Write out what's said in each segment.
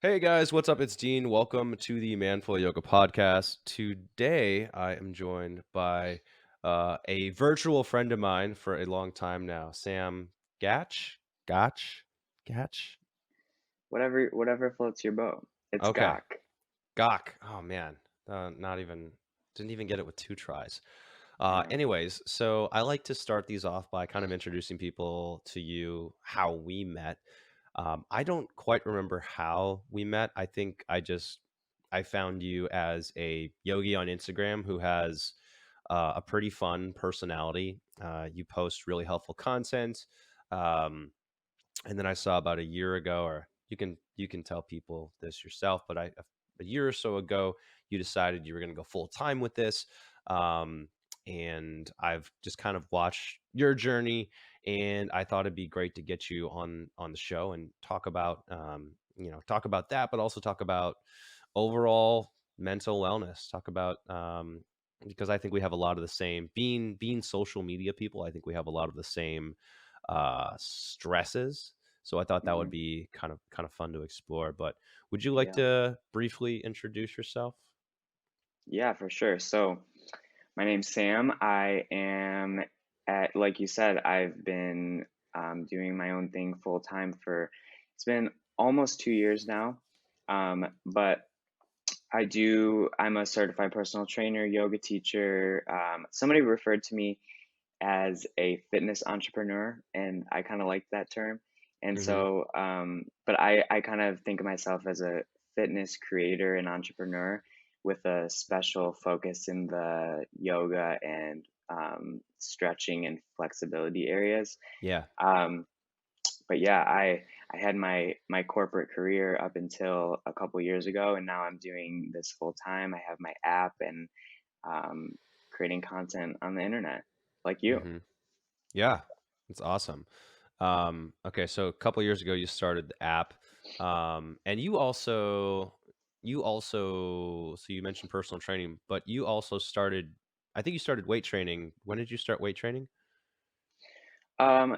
Hey guys, what's up? It's Dean. Welcome to the Manful Yoga podcast. Today, I am joined by a virtual friend of mine for a long time now, Sam Gach. Gach? Gach? Whatever floats your boat. It's Okay, Gach. Gach. Oh man, not even didn't even get it with two tries. Yeah. Anyways, so I like to start these off by kind of introducing people to you, how we met. I don't quite remember how we met. I think I found you as a yogi on Instagram who has a pretty fun personality. You post really helpful content, um, and then I saw about a year ago, or you can tell people this yourself, but a year or so ago, you decided you were going to go full time with this. Um, and I've just kind of watched your journey, and I thought it'd be great to get you on the show and talk about talk about that, but also talk about overall mental wellness. Talk about because I think we have a lot of the same being social media people. I think we have a lot of the same stresses. So I thought that would hmm be kind of fun to explore. But would you like Yeah. to briefly introduce yourself? Yeah, for sure. So my name's Sam. I am like you said, I've been doing my own thing full time for it's been almost 2 years now. But I'm a certified personal trainer, yoga teacher. Somebody referred to me as a fitness entrepreneur, and I kind of like that term. And Hmm. so, but I kind of think of myself as a fitness creator and entrepreneur with a special focus in the yoga and stretching and flexibility areas. Yeah. Um, but yeah, I had my corporate career up until a couple years ago, and now I'm doing this full time. I have my app and um, creating content on the internet, like you. Hmm. Yeah. It's awesome. Okay, so a couple years ago you started the app, and so you mentioned personal training, but you also started. I think you started weight training. When did you start weight training?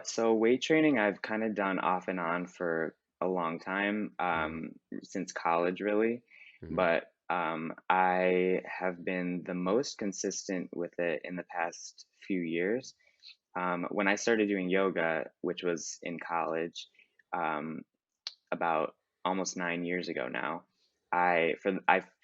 So weight training I've kind of done off and on for a long time, Hmm. since college really, Hmm. but I have been the most consistent with it in the past few years. When I started doing yoga, which was in college, um, about almost 9 years ago now, I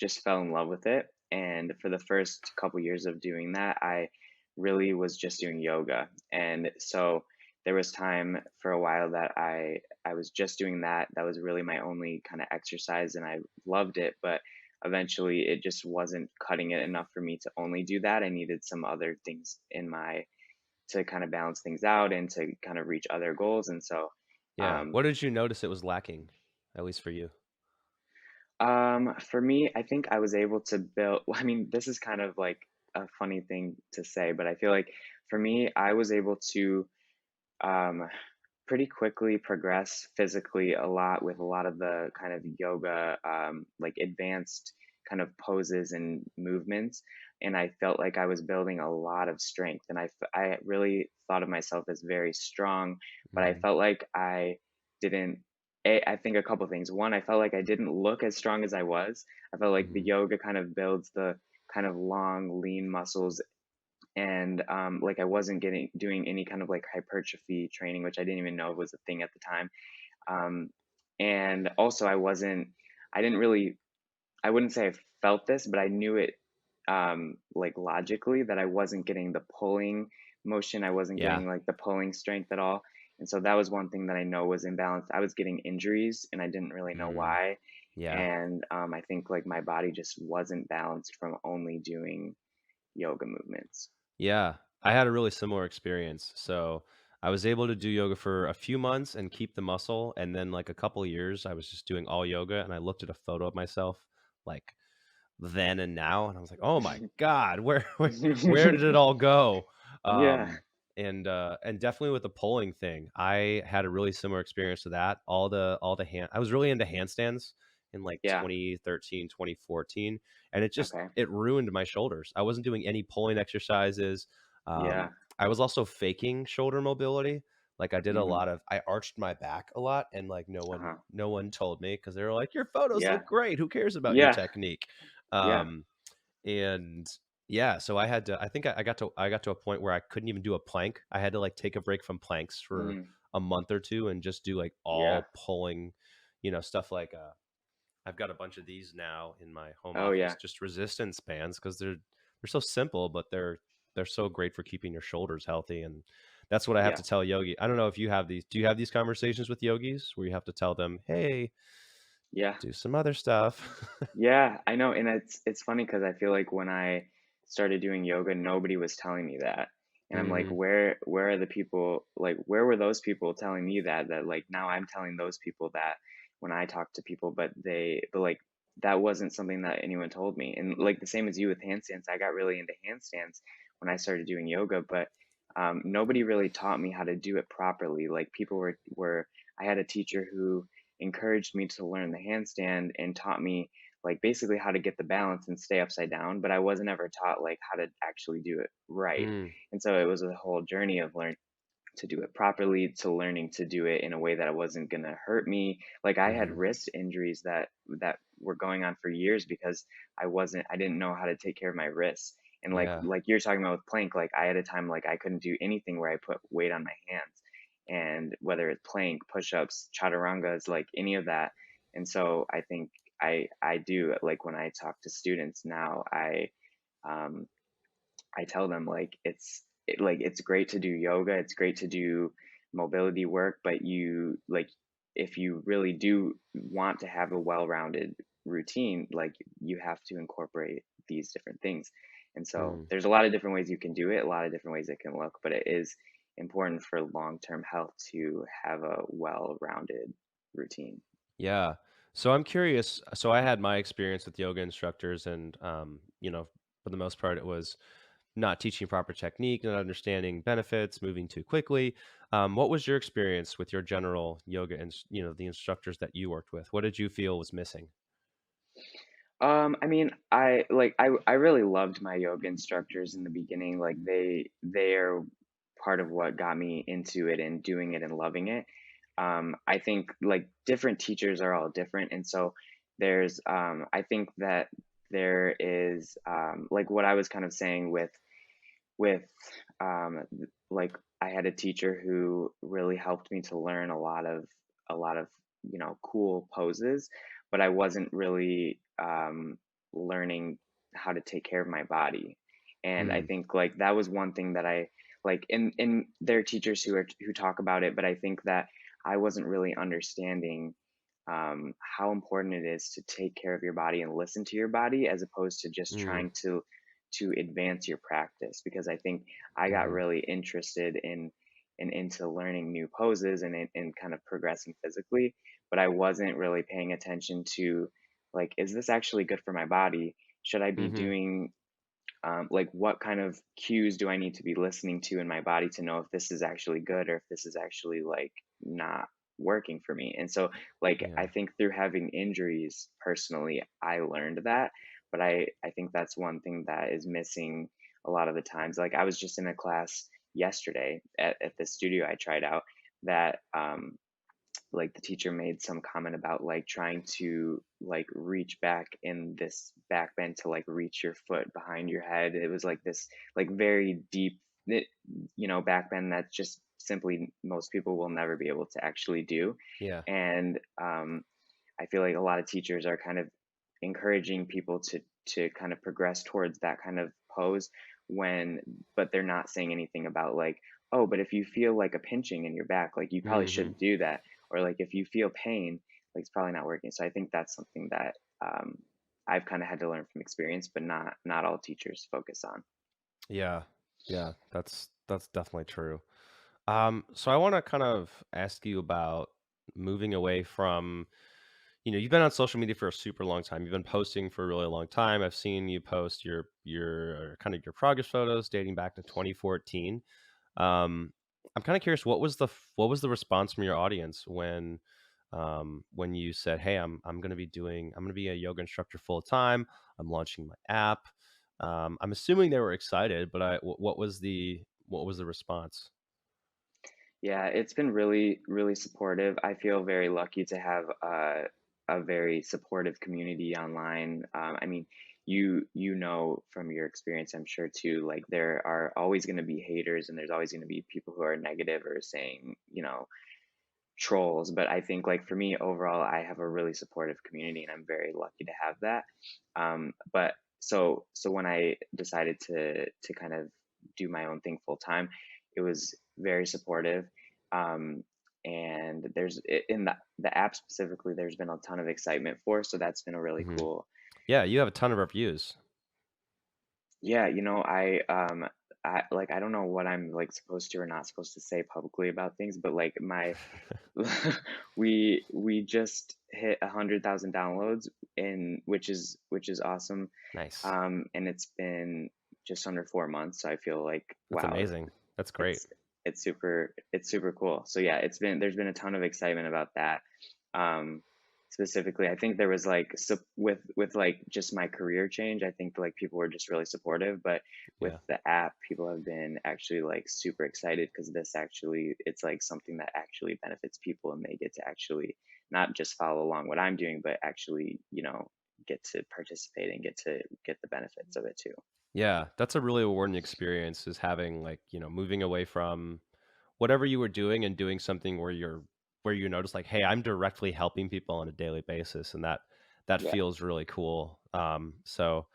just fell in love with it, and for the first couple years of doing that, I really was just doing yoga, and so there was time for a while that I was just doing that. That was really my only kind of exercise, and I loved it, but eventually it just wasn't cutting it enough for me to only do that. I needed some other things in my to kind of balance things out and to kind of reach other goals, and so Yeah. um, What did you notice it was lacking, at least for you? For me, I think I was able to build, well, I mean, this is kind of like a funny thing to say, but I feel like for me, I was able to um, pretty quickly progress physically a lot with a lot of the kind of yoga, like advanced kind of poses and movements. And I felt like I was building a lot of strength. And I really thought of myself as very strong, but I Hmm. felt like I didn't. I think a couple things. One, I felt like I didn't look as strong as I was. I felt like the Hmm. yoga kind of builds the kind of long, lean muscles, and like I wasn't getting doing any kind of like hypertrophy training, which I didn't even know was a thing at the time. Um, and also, I didn't really, I wouldn't say I felt this, but I knew it like logically that I wasn't getting the pulling motion, I wasn't Yeah. getting like the pulling strength at all. And so that was one thing that I know was imbalanced. I was getting injuries and I didn't really know Mm. why. Yeah. And I think like my body just wasn't balanced from only doing yoga movements. Yeah, I had a really similar experience. So I was able to do yoga for a few months and keep the muscle, and then like a couple years, I was just doing all yoga, and I looked at a photo of myself like then and now, and I was like, "Oh my god, where did it all go?" Yeah. And definitely with the pulling thing, I had a really similar experience to that. All the hand, I was really into handstands in like Yeah. 2013, 2014, and Okay. it ruined my shoulders. I wasn't doing any pulling exercises. Yeah. I was also faking shoulder mobility. Like I did a Mhm. lot of I arched my back a lot and like Uh-huh. no one told me because they were like, your photos Yeah. look great. Who cares about your Yeah. technique? Yeah. Um, and yeah, so I had to I think I got to a point where I couldn't even do a plank. I had to like take a break from planks for Mm. a month or two and just do like Yeah. all pulling, stuff like I've got a bunch of these now in my home Oh, office, yeah. just resistance bands because they're so simple, but they're so great for keeping your shoulders healthy. And that's what I have Yeah. to tell yogi. I don't know if you have these. Do you have these conversations with yogis where you have to tell them, "Hey, Yeah. do some other stuff"? Yeah, I know, and it's funny because I feel like when I started doing yoga, nobody was telling me that, and I'm like, Mm, where are the people? Like, where were those people telling me that? That like now I'm telling those people that when I talk to people, but like that wasn't something that anyone told me. And like the same as you with handstands, I got really into handstands when I started doing yoga, but nobody really taught me how to do it properly. Like people were I had a teacher who encouraged me to learn the handstand and taught me like basically how to get the balance and stay upside down, but I wasn't ever taught like how to actually do it right. mm, And so it was a whole journey of learning to do it properly, to learning to do it in a way that it wasn't going to hurt me. Like I had mhm. wrist injuries that were going on for years because I didn't know how to take care of my wrists. And Yeah. like you're talking about with plank, like I had a time like I couldn't do anything where I put weight on my hands. And whether it's plank, push-ups, chaturangas, like any of that. And so I think I do like when I talk to students now, um I tell them like like it's great to do yoga, it's great to do mobility work, but you like if you really do want to have a well-rounded routine, like you have to incorporate these different things. And so Mm. there's a lot of different ways you can do it, a lot of different ways it can look, but it is important for long-term health to have a well-rounded routine. Yeah. So I'm curious. So I had my experience with yoga instructors, and for the most part, it was not teaching proper technique, not understanding benefits, moving too quickly. What was your experience with your general yoga and the instructors that you worked with? What did you feel was missing? I mean, I really loved my yoga instructors in the beginning. Like they're part of what got me into it and doing it and loving it. I think like different teachers are all different, and so there's I think that there is like what I was kind of saying with like I had a teacher who really helped me to learn a lot of cool poses, but I wasn't really learning how to take care of my body. And I Mm, think like that was one thing that I like in there are teachers who talk about it, but I think that I wasn't really understanding how important it is to take care of your body and listen to your body as opposed to just mm, trying to advance your practice, because I think I got mhm, really interested in and into learning new poses and kind of progressing physically, but I wasn't really paying attention to like, is this actually good for my body? Should I be mhm, doing like what kind of cues do I need to be listening to in my body to know if this is actually good or if this is actually like not working for me? And so like I yeah. think through having injuries personally, I learned that, but I think that's one thing that is missing a lot of the times. Like I was just in a class yesterday at the studio I tried out that like the teacher made some comment about like trying to like reach back in this back bend to like reach your foot behind your head. It was like this like very deep back bend that just simply most people will never be able to actually do. Yeah. And I feel like a lot of teachers are kind of encouraging people to kind of progress towards that kind of pose when but they're not saying anything about like, oh, but if you feel like a pinching in your back, like you probably Mhm. shouldn't do that, or like if you feel pain, like it's probably not working. So I think that's something that I've kind of had to learn from experience, but not all teachers focus on. Yeah. Yeah. That's definitely true. So I want to kind of ask you about moving away from, you've been on social media for a super long time. You've been posting for a really long time. I've seen you post your kind of your progress photos dating back to 2014. Um, I'm kind of curious, what was the response from your audience when you said, "Hey, I'm going to be a yoga instructor full time. I'm launching my app." I'm assuming they were excited, but what was the response? Yeah, it's been really, really supportive. I feel very lucky to have a very supportive community online. I mean, you know from your experience, I'm sure too, like there are always going to be haters and there's always going to be people who are negative or saying, trolls. But I think like for me overall, I have a really supportive community and I'm very lucky to have that. But so when I decided to kind of do my own thing full time, it was very supportive. Um, and in the app specifically, there's been a ton of excitement for, so that's been a really Mhm. cool. Yeah, you have a ton of reviews. Yeah, I don't know what I'm like supposed to or not supposed to say publicly about things, but like my we just hit 100,000 downloads in which is awesome. Nice. And it's been just under 4 months, so I feel like That's wow, amazing. That's great. it's it's super cool. So yeah, there's been a ton of excitement about that. Um, Specifically, I think there was like with like just my career change. I think like people were just really supportive, but with Yeah. the app, people have been actually like super excited because this actually it's like something that actually benefits people, and they get to actually not just follow along what I'm doing, but actually get to participate and get to get the benefits of it too. Yeah, that's a really rewarding experience is having like, moving away from whatever you were doing and doing something where you notice like, "Hey, I'm directly helping people on a daily basis," and that Yeah, feels really cool. So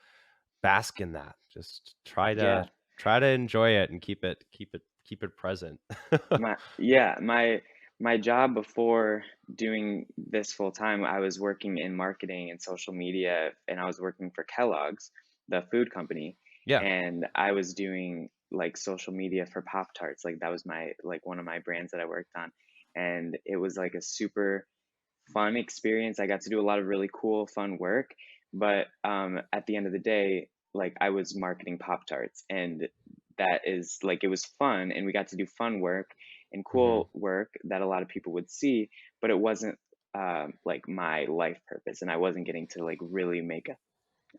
bask in that. Just yeah. try to enjoy it and keep it present. My job before doing this full time, I was working in marketing and social media, and I was working for Kellogg's, the food company, Yeah. and I was doing like social media for Pop Tarts. Like that was my like one of my brands that I worked on, and it was like a super fun experience. I got to do a lot of really cool, fun work, but at the end of the day, like I was marketing Pop Tarts, and that is like it was fun, and we got to do fun work and Mhm. cool work that a lot of people would see, but it wasn't like my life purpose, and I wasn't getting to like really make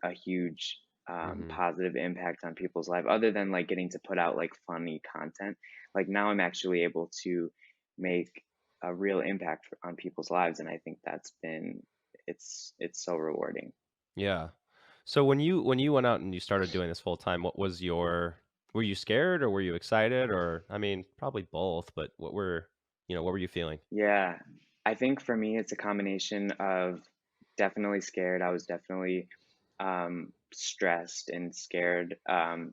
a huge Mhm. positive impact on people's life other than like getting to put out like funny content. Like now I'm actually able to make a real impact on people's lives, and I think it's so rewarding. Yeah. So when you went out and you started doing this full time, what was your were you scared or were you excited or I mean, probably both, but what were you feeling? Yeah, I think for me, it's a combination of definitely scared. I was definitely stressed and scared,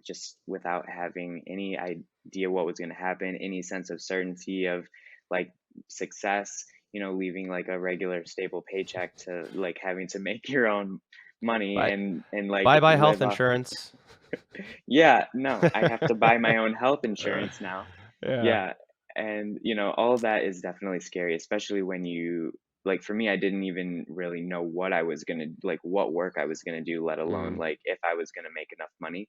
just without having any idea what was going to happen, any sense of certainty of like success, leaving like a regular stable paycheck to like having to make your own money Bye and like bye health live off. insurance. Yeah, no, I have to buy my own health insurance now. Yeah. Yeah, and, all of that is definitely scary, especially when like, for me, I didn't even really know what I was gonna like, what work I was gonna do, let alone, Mm, like, if I was gonna make enough money,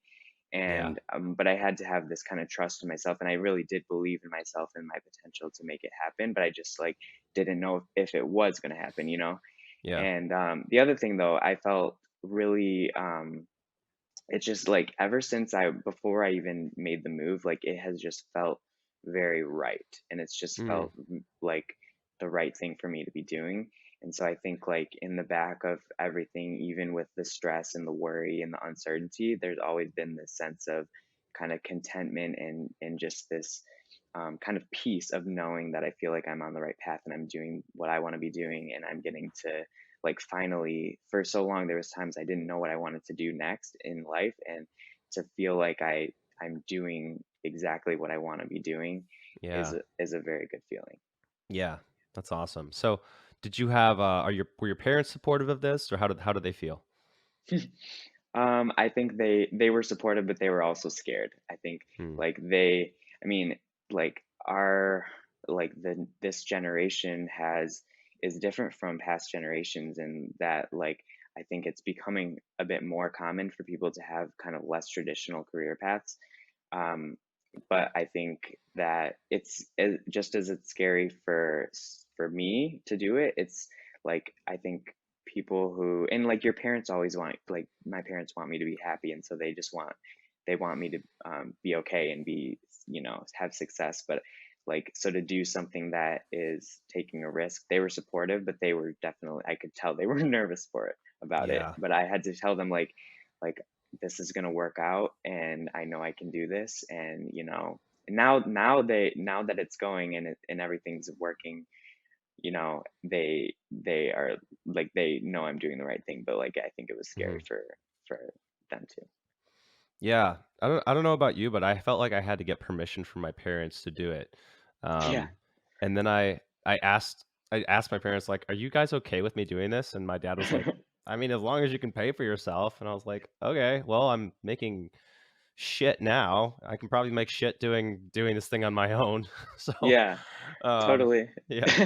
yeah. but I had to have this kinda trust in myself, and I really did believe in myself and my potential to make it happen, but I just, like, didn't know if it was gonna happen, you know? Yeah. And, the other thing, though, I felt really, it's just like ever since before I even made the move, like it has just felt very right. And it's just Mm, felt like the right thing for me to be doing. And so I think like in the back of everything, even with the stress and the worry and the uncertainty, there's always been this sense of kind of contentment and just this kind of peace of knowing that I feel like I'm on the right path and I'm doing what I want to be doing, and I'm getting to like finally, for so long there was times I didn't know what I wanted to do next in life, and to feel like I'm doing exactly what I want to be doing yeah. is a very good feeling. Yeah. That's awesome. So, did you have are your were your parents supportive of this or how did they feel? I think they were supportive, but they were also scared. I think Hmm. like they, I mean, like our like the this generation has is different from past generations in that like I think it's becoming a bit more common for people to have kind of less traditional career paths. Um, but I think that just as it's scary for me to do it, it's like I think people who and like your parents always want like my parents want me to be happy, and so they want me to be okay and be have success. But like, so to do something that is taking a risk, they were supportive, but they were definitely, I could tell they were nervous for it about it. Yeah. But I had to tell them like this is gonna work out, and I know I can do this, and now that it's going and and everything's working, they are like they know I'm doing the right thing, but like I think it was scary Mhm. for them too. Yeah. I don't know about you, but I felt like I had to get permission from my parents to do it. Yeah, And then I asked my parents, like, "Are you guys okay with me doing this?" And my dad was like, "I mean, as long as you can pay for yourself." And I was like, "Okay, well, I'm making shit now. I can probably make shit doing this thing on my own." So, yeah. um, Totally. yeah.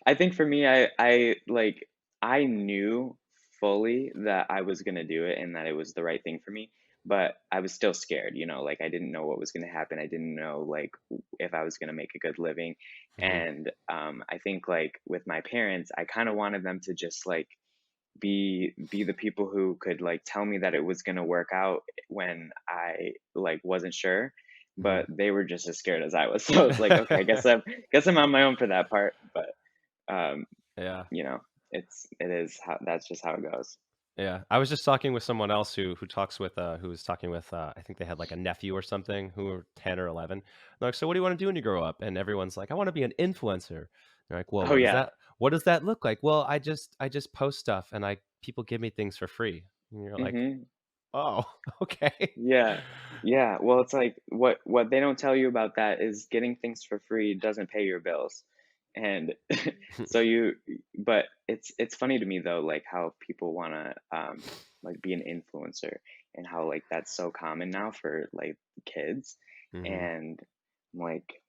I think for me, I knew fully that I was gonna do it and that it was the right thing for me, but I was still scared, like I didn't know what was gonna happen. I didn't know like if I was gonna make a good living. Mhm. And I think like with my parents, I kind of wanted them to just like be the people who could like tell me that it was going to work out when I like wasn't sure, Mhm. but they were just as scared as I was. So it's like, okay, I guess I'm on my own for that part, but um Yeah. you know it is how that's just how it goes. Yeah, I was just talking with someone else who was talking with, I think they had, like, a nephew or something who were 10 or 11. They're like, "So what do you wanna do when you grow up?" And everyone's like, "I wanna be an influencer." They're like, "Well, Oh yeah. what does that look like?" "Well, I just post stuff and I people give me things for free." And you're like, Mhm. "Oh, okay." Yeah. Yeah. Well, it's like what they don't tell you about that is getting things for free doesn't pay your bills. And so but it's funny to me though, like how people want to like be an influencer, and how like that's so common now for like kids. Mhm. And I'm like,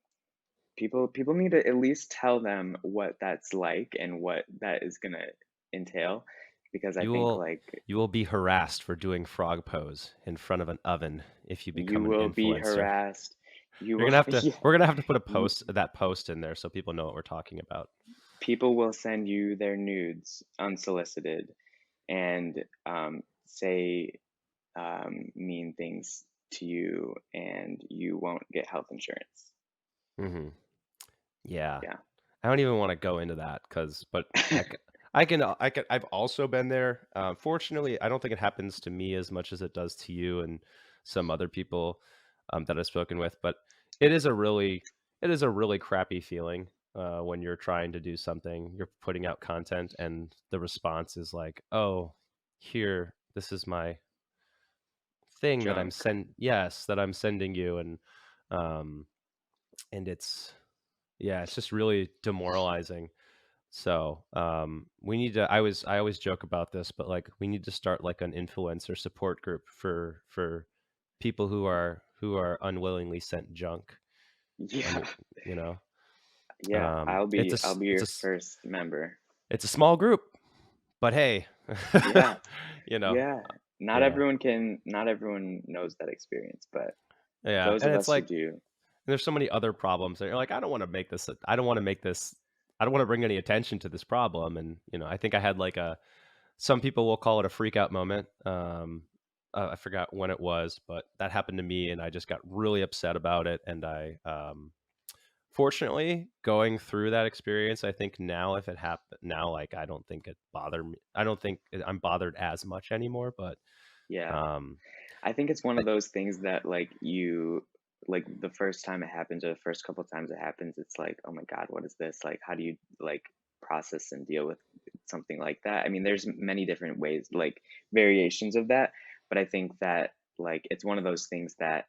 people need to at least tell them what that's like and what that is going to entail, because I You think will like you will be harassed for doing frog pose in front of an oven if you you become an will be influencer. harassed. You You're will gonna have to yeah. we're gonna have to put a You, post in there so people know what we're talking about. people will send you their nudes unsolicited, and say mean things to you, and you won't get health insurance. Mhm. Yeah. Yeah. I don't even wanna go into that, cause but I've also been there. Fortunately, I don't think it happens to me as much as it does to you and some other people, that I've spoken with, but it is a really it is a really crappy feeling, when you're trying to do something, you're putting out content, and the response is like, "Oh, here, this is my thing that Junk. that I'm sending you," um, and it's just really demoralizing. So, we need to I always joke about this, but, like, we need to start, like, an influencer support group for people who are unwillingly sent junk, and Yeah. you know, Yeah. I'll it's a be I'll s be your first member. it's a small group, but hey, Yeah. you know, Yeah. yeah, Not everyone knows that experience, but yeah, those and of it's us who like do. there's so many other problems that you're like, I don't wanna make this I don't wanna bring any attention to this problem, and, I think I had, like, a some people will call it a freak out moment. I forgot when it was, but that happened to me, and I just got really upset about it. And fortunately, going through that experience, I think now if it happened now, like I don't think it bothered me. I don't think I'm bothered as much anymore. But Yeah. um, I think it's one I, of those things that like the first time it happens, or the first couple times it happens, it's like, oh my God, what is this? Like, how do you like process and deal with something like that? I mean, there's many different ways, like variations of that, but I think that like it's one of those things that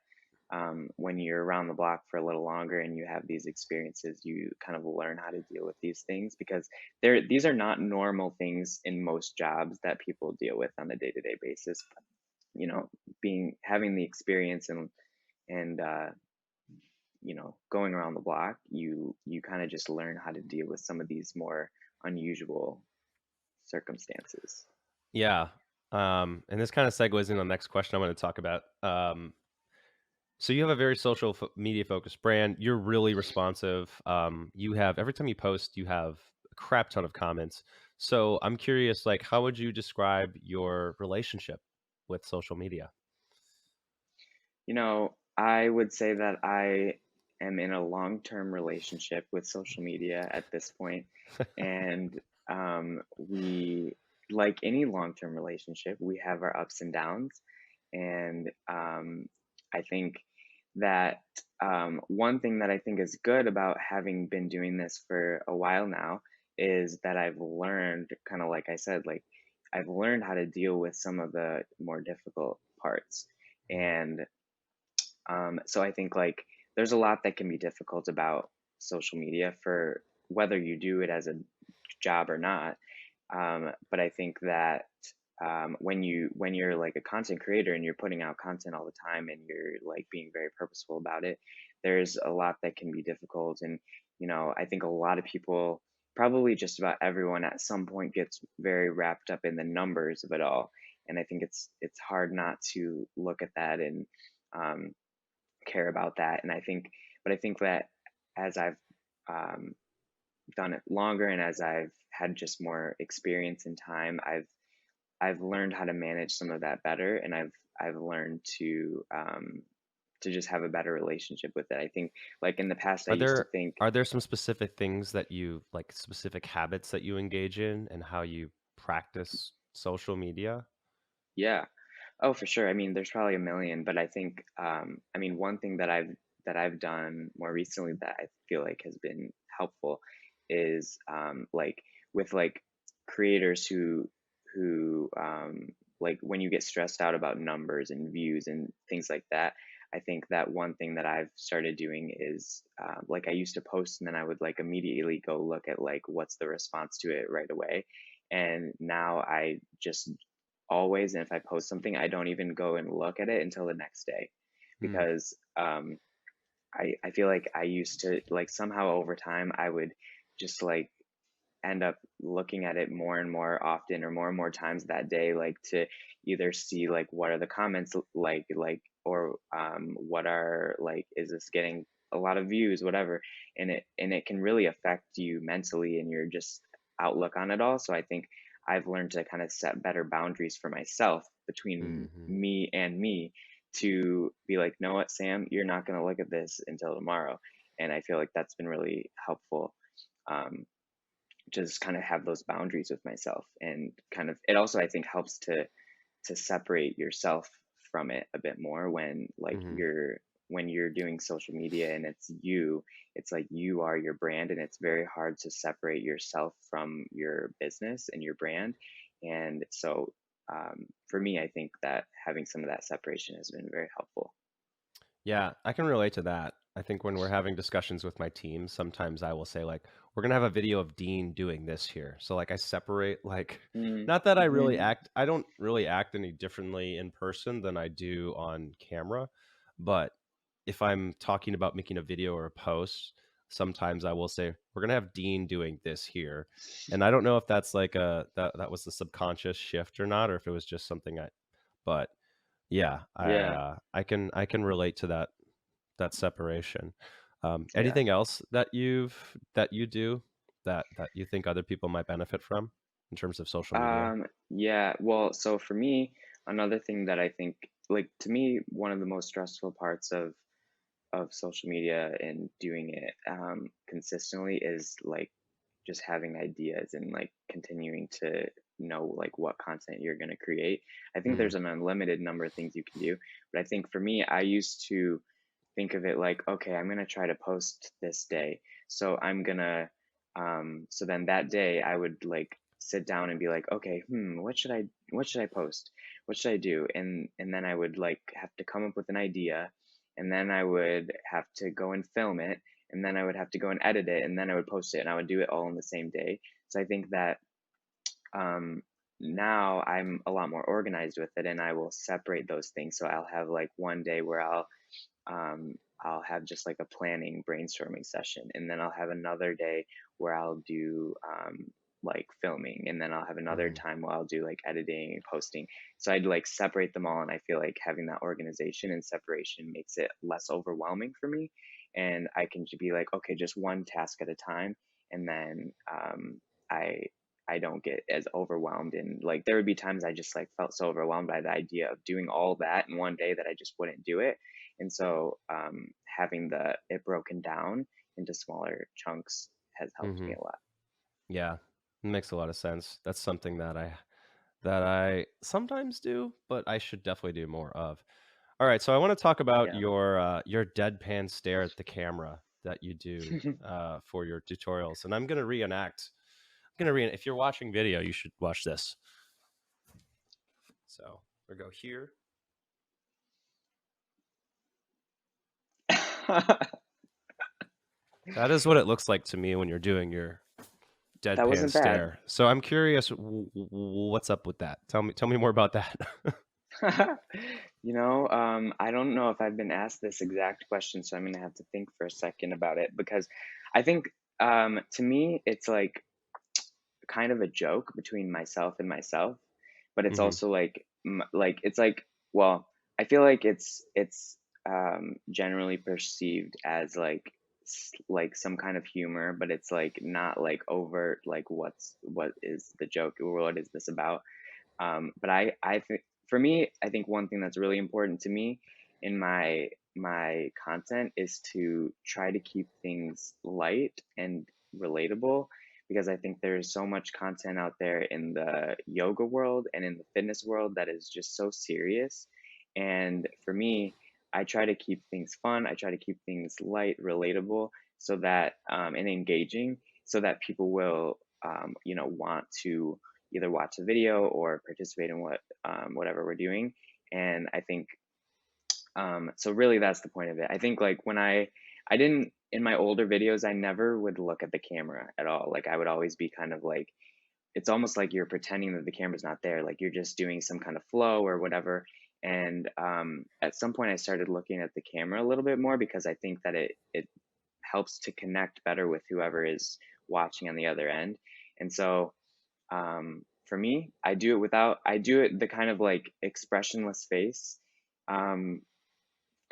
when you're around the block for a little longer and you have these experiences, you kind of learn how to deal with these things, because these are not normal things in most jobs that people deal with on a day-to-day basis. you know Being having the experience and going around the block, you kind of just learn how to deal with some of these more unusual circumstances. yeah, and this kind of segues into the next question I want to talk about. So you have a very media focused brand. You're really responsive. You have every time you post, you have a crap ton of comments. So I'm curious, like, how would you describe your relationship with social media? I would say that I am in a long-term relationship with social media at this point, and we, like any long-term relationship, we have our ups and downs, and I think that one thing that I think is good about having been doing this for a while now is that I've learned, kind of like I said, like I've learned how to deal with some of the more difficult parts. Mm. And so I think like there's a lot that can be difficult about social media for whether you do it as a job or not. But I think that when you're like a content creator and you're putting out content all the time and you're like being very purposeful about it, there's a lot that can be difficult. And I think a lot of people, probably just about everyone, at some point gets very wrapped up in the numbers of it all. And I think it's hard not to look at that and um, care about that. But I think that as I've um, done it longer and as I've had just more experience and time, I've learned how to manage some of that better, and I've learned to just have a better relationship with it. I think like in the past, I Are used to there think, are there some specific things that you like, specific habits that you engage in and how you practice social media? yeah, oh for sure. I mean, there's probably a million, but I think I mean one thing that I've done more recently that I feel like has been helpful is like with like creators who like when you get stressed out about numbers and views and things like that. I think that one thing that I've started doing is like I used to post and then I would like immediately go look at like what's the response to it right away, and now I just always, and if I post something, I don't even go and look at it until the next day, Mm, because I feel like I used to like somehow over time I would just like end up looking at it more and more often or more times that day, like to either see like what are the comments like or what are like, is this getting a lot of views, whatever. And it can really affect you mentally and your just outlook on it all. So I think I've learned to kind of set better boundaries for myself between mhm. me to be like, know what, Sam, you're not going to look at this until tomorrow. And I feel like that's been really helpful, um, just kind of have those boundaries with myself, and kind of it also I think helps to separate yourself from it a bit more when like Mhm. when you're doing social media and it's you, it's like you are your brand, and it's very hard to separate yourself from your business and your brand. And so for me, I think that having some of that separation has been very helpful. Yeah, I can relate to that. I think when we're having discussions with my team, sometimes I will say like, "We're gonna have a video of Dean doing this here." So like I separate like, not that Mm-hmm. I don't really act any differently in person than I do on camera, but if I'm talking about making a video or a post, sometimes I will say, "We're gonna have Dean doing this here." And I don't know if that's like that was the subconscious shift or not, or if it was just something but yeah, Yeah, I can relate to that separation. yeah. Anything else that you do that you think other people might benefit from in terms of social media? Yeah, well, so for me, another thing that I think, like to me, one of the most stressful parts of social media and doing it consistently is like just having ideas and like continuing to know like what content you're going to create. I think Mm, there's an unlimited number of things you can do, but I think for me, I used to think of it like, okay, I'm going to try to post this day. So I'm going to, so then that day I would like sit down and be like, okay, what should I post? What should I do? And then I would like have to come up with an idea, and then I would have to go and film it, and then I would have to go and edit it, and then I would post it, and I would do it all in the same day. So I think that um, now I'm a lot more organized with it, and I will separate those things. So I'll have like one day where I'll have just like a planning brainstorming session, and then I'll have another day where I'll do like filming, and then I'll have another mhm. time where I'll do like editing and posting. So I'd like separate them all, and I feel like having that organization and separation makes it less overwhelming for me, and I can just be like, okay, just one task at a time, and then I I don't get as overwhelmed. And like there would be times I just like felt so overwhelmed by the idea of doing all that in one day that I just wouldn't do it. And so having the it broken down into smaller chunks has helped Hmm. me a lot. Yeah, it makes a lot of sense. That's something that I sometimes do, but I should definitely do more of. All right, so I want to talk about Yeah. your deadpan stare at the camera that you do for your tutorials, and I'm gonna reenact. I'm gonna If you're watching video, you should watch this. So we go here. That is what it looks like to me when you're doing your That deadpan wasn't bad. stare. So I'm curious, what's up with that? Tell me more about that. I don't know if I've been asked this exact question, so I'm gonna have to think for a second about it because I think to me it's like kind of a joke between myself and myself, but it's Hmm. also like it's like, well, I feel like it's generally perceived as like like some kind of humor, but it's like not like overt like what is the joke or what is this about. But I think for me, I think one thing that's really important to me in my content is to try to keep things light and relatable because I think there's so much content out there in the yoga world and in the fitness world that is just so serious. And for me, I try to keep things fun. I try to keep things light, relatable, so that and engaging, so that people will want to either watch the video or participate in whatever we're doing. And I think so. Really, that's the point of it. I think like when I didn't in my older videos, I never would look at the camera at all. Like I would always be kind of like it's almost like you're pretending that the camera's not there. Like you're just doing some kind of flow or whatever. And at some point, I started looking at the camera a little bit more because I think that it helps to connect better with whoever is watching on the other end. And so for me, I do it the kind of like expressionless face, um,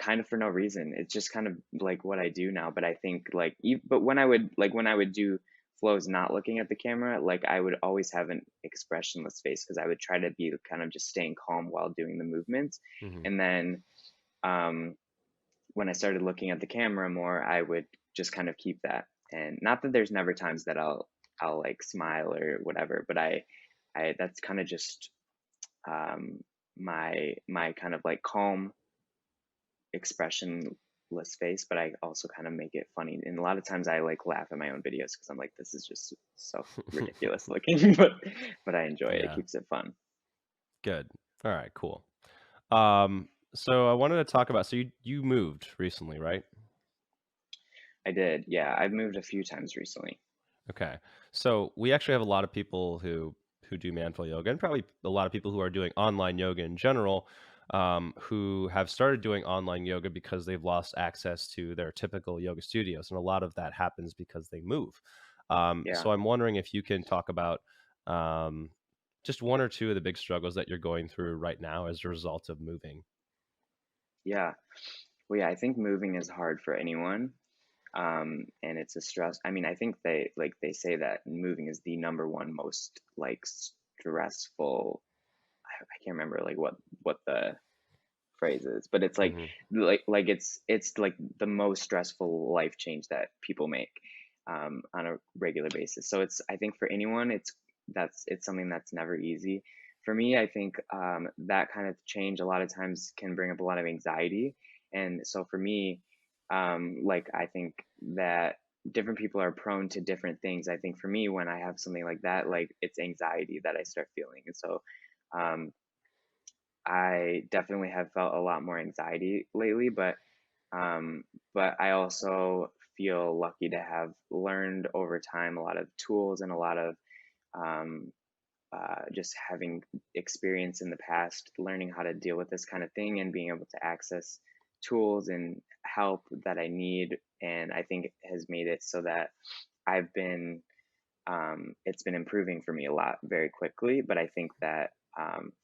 kind of for no reason. It's just kind of like what I do now. But I think like, but when I would do flows not looking at the camera, like I would always have an expressionless face because I would try to be kind of just staying calm while doing the movements. Hmm. And then um, when I started looking at the camera more, I would just kind of keep that. And not that there's never times that I'll like smile or whatever, but I that's kind of just um, my kind of like calm expressionless face, but I also kind of make it funny. And a lot of times I like laugh at my own videos because I'm like, this is just so ridiculous looking, but I enjoy it. It Yeah, keeps it fun. good. All right, cool. So I wanted to talk about. So you moved recently, right? I did, yeah. I've moved a few times recently. Okay. So we actually have a lot of people who do manful yoga, and probably a lot of people who are doing online yoga in general, who have started doing online yoga because they've lost access to their typical yoga studios, and a lot of that happens because they move. Yeah, So I'm wondering if you can talk about um, just one or two of the big struggles that you're going through right now as a result of moving. yeah. Well, yeah, I think moving is hard for anyone. And it's a stress. I mean, I think they say that moving is the number one most like stressful. I can't remember like what the phrase is, but it's Hmm. like it's like the most stressful life change that people make on a regular basis. So it's I think for anyone, it's something that's never easy. For me, I think that kind of change a lot of times can bring up a lot of anxiety, and so for me, like I think that different people are prone to different things. I think for me, when I have something like that, like it's anxiety that I start feeling, and so um, I definitely have felt a lot more anxiety lately, um, but I also feel lucky to have learned over time a lot of tools and a lot of um, just having experience in the past, learning how to deal with this kind of thing and being able to access tools and help that I need. And I think it has made it so that I've been it's been improving for me a lot very quickly. But I think that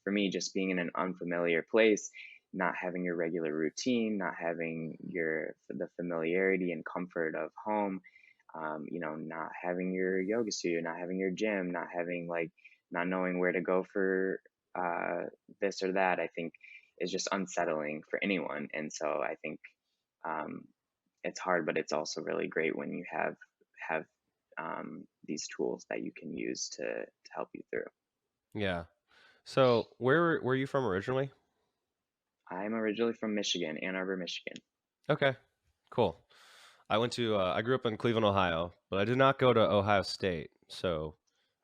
for me, just being in an unfamiliar place, not having your regular routine, not having the familiarity and comfort of home, not having your yoga studio, not having your gym, not having like not knowing where to go for uh, this or that. I think is just unsettling for anyone. And so I think um, it's hard, but it's also really great when you have these tools that you can use to help you through. Yeah. So where were you from originally? I'm originally from Michigan, Ann Arbor, Michigan. Okay. Cool. I grew up in Cleveland, Ohio, but I did not go to Ohio State. So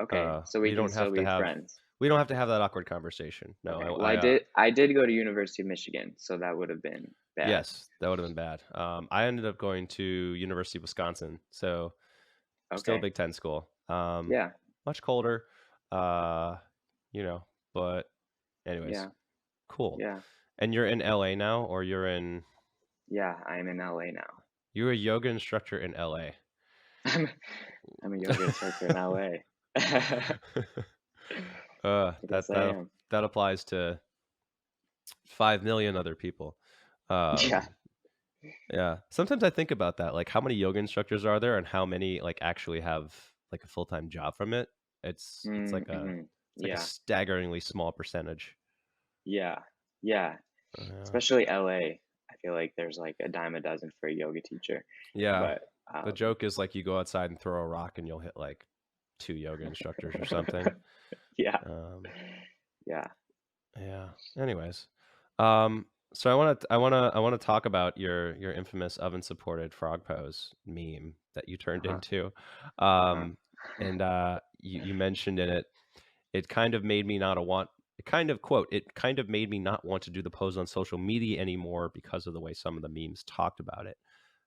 Okay, so we we can don't still have to be have friends. that awkward conversation. No, Okay. Well, I did go to University of Michigan, so that would have been bad. yes, that would have been bad. I ended up going to University of Wisconsin, so still a Okay. Big Ten school. Yeah. Much colder, uh, but anyways, Yeah. cool. Yeah. And you're in LA now, or Yeah. I'm in LA now. you're a yoga instructor in LA. I'm I'm a yoga instructor in LA. I guess That I am. that applies to 5 million other people. Yeah. Um, yeah. Sometimes I think about that, like how many yoga instructors are there, and how many like actually have like a full time job from it. Mm-hmm. It's like a Yeah. staggeringly small percentage. Yeah. Yeah. Yeah. Especially LA. I feel like there's like a dime a dozen for a yoga teacher. Yeah. But The joke is like you go outside and throw a rock and you'll hit like two yoga instructors or something. yeah. Um, Yeah. yeah. Anyways, so I want to talk about your infamous oven supported frog pose meme that you turned Uh-huh. into, Uh-huh. um, and you mentioned in it, it kind of made me not a want. It kind of quote. It kind of made me not want to do the pose on social media anymore because of the way some of the memes talked about it.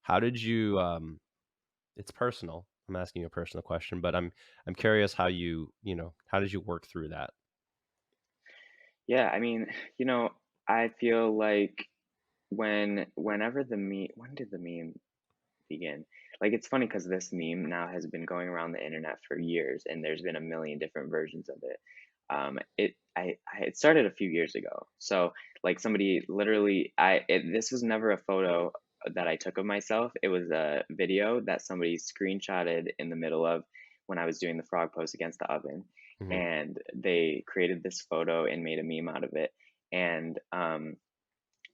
How did you? It's personal. I'm asking you a personal question, but I'm curious how how did you work through that? Yeah, I mean, you know, I feel like whenever the meme when did the meme begin? Like it's funny because this meme now has been going around the internet for years and there's been a million different versions of it. It started a few years ago. So like somebody literally this was never a photo that I took of myself. It was a video that somebody screenshotted in the middle of when I was doing the frog pose against the oven, Hmm. and they created this photo and made a meme out of it. And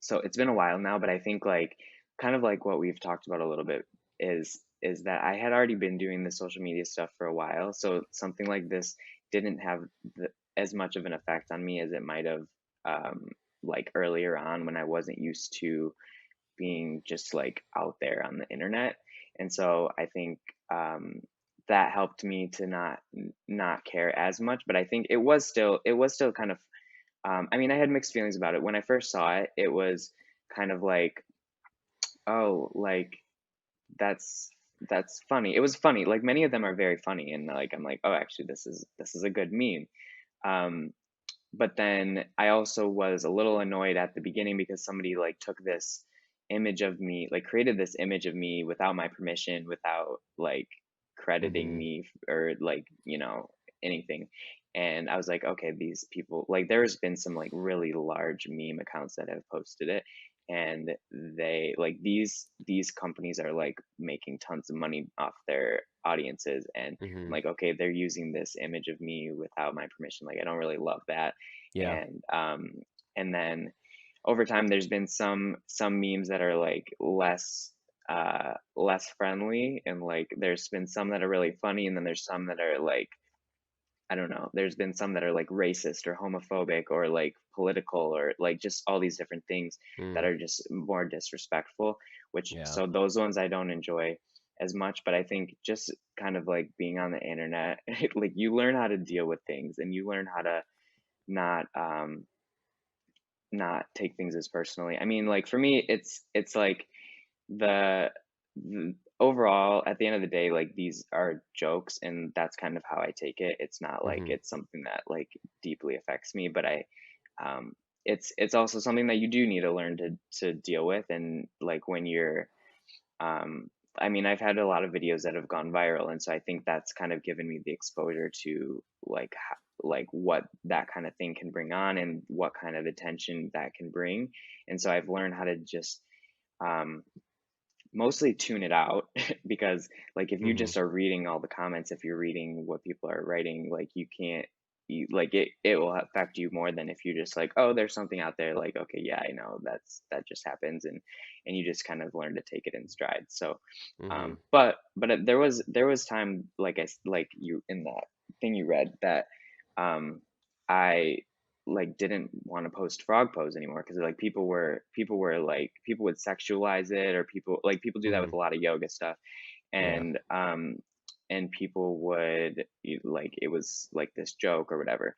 so it's been a while now, but I think like kind of like what we've talked about a little bit is that I had already been doing the social media stuff for a while, so something like this didn't have as much of an effect on me as it might have um, like earlier on when I wasn't used to being just like out there on the internet. And so I think um, that helped me to not care as much. But I think it was still kind of I mean, I had mixed feelings about it. When I first saw it, it was kind of like, oh, like that's that's funny. It was funny. Like many of them are very funny, and like I'm like, oh, actually, this is a good meme. Um, but then I also was a little annoyed at the beginning because somebody like took this image of me, like created this image of me without my permission, without like crediting Hmm. me or like, anything. And I was like, okay, these people, like there's been some like really large meme accounts that have posted it, and they like these companies are like making tons of money off their audiences, and I'm Hmm. like, okay, they're using this image of me without my permission. Like I don't really love that. Yeah. And then over time there's been some memes that are like less friendly, and like there's been some that are really funny, and then there's some that are like, I don't know, there's been some that are like racist or homophobic or like political or like just all these different things that Mm. are just more disrespectful, which Yeah. so those ones I don't enjoy as much. But I think just kind of like being on the internet, like you learn how to deal with things, and you learn how to not not take things as personally. I mean, like for me, it's like the, the overall at the end of the day, like these are jokes, and that's kind of how I take it. It's not like Hmm. it's something that like deeply affects me, but um, it's also something that you do need to learn to deal with, and like when you're um, I mean, I've had a lot of videos that have gone viral, and so I think that's kind of given me the exposure to like like what that kind of thing can bring on and what kind of attention that can bring. And so I've learned how to just um, mostly tune it out because like if you Hmm. just are reading all the comments, if you're reading what people are writing, like you can't like it will affect you more than if you're just like, oh, there's something out there, like, okay, yeah, I know that just happens, and you just kind of learn to take it in stride. So Mhm. there was time, like like you in that thing you read, that I like didn't want to post frog pose anymore, because like people were like, people would sexualize it, or people do that with Mhm. a lot of yoga stuff, Yeah. and people would like, it was like this joke or whatever,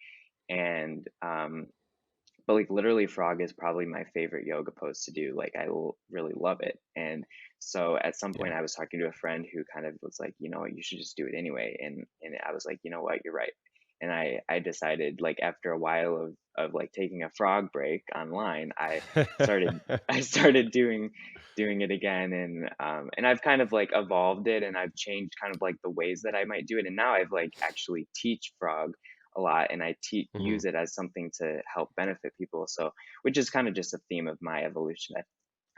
and but like literally frog is probably my favorite yoga pose to do. Like really love it. And so at some point Yeah. I was talking to a friend who kind of was like, you know what, you should just do it anyway. And I was like, you know what, you're right. And I decided, like, after a while of like taking a frog break online, started I started doing it again. And I've kind of like evolved it, and I've changed kind of like the ways that I might do it. And now I've like actually teach frog a lot, and use Mhm. it as something to help benefit people. So, which is kind of just a theme of my evolution.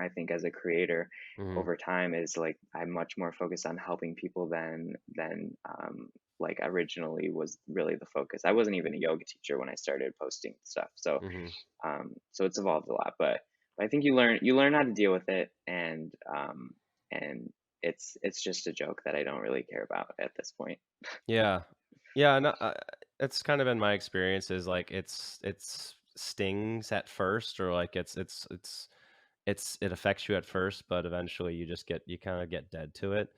I think as a creator Mhm. over time is like, I'm much more focused on helping people than like originally was really the focus. I wasn't even a yoga teacher when I started posting stuff. So Mhm. so it's evolved a lot, but I think you learn how to deal with it, and it's just a joke that I don't really care about at this point. Yeah. Yeah, no, it's kind of been my experience is like it's stings at first, or like it affects you at first, but eventually you kind of get dead to it.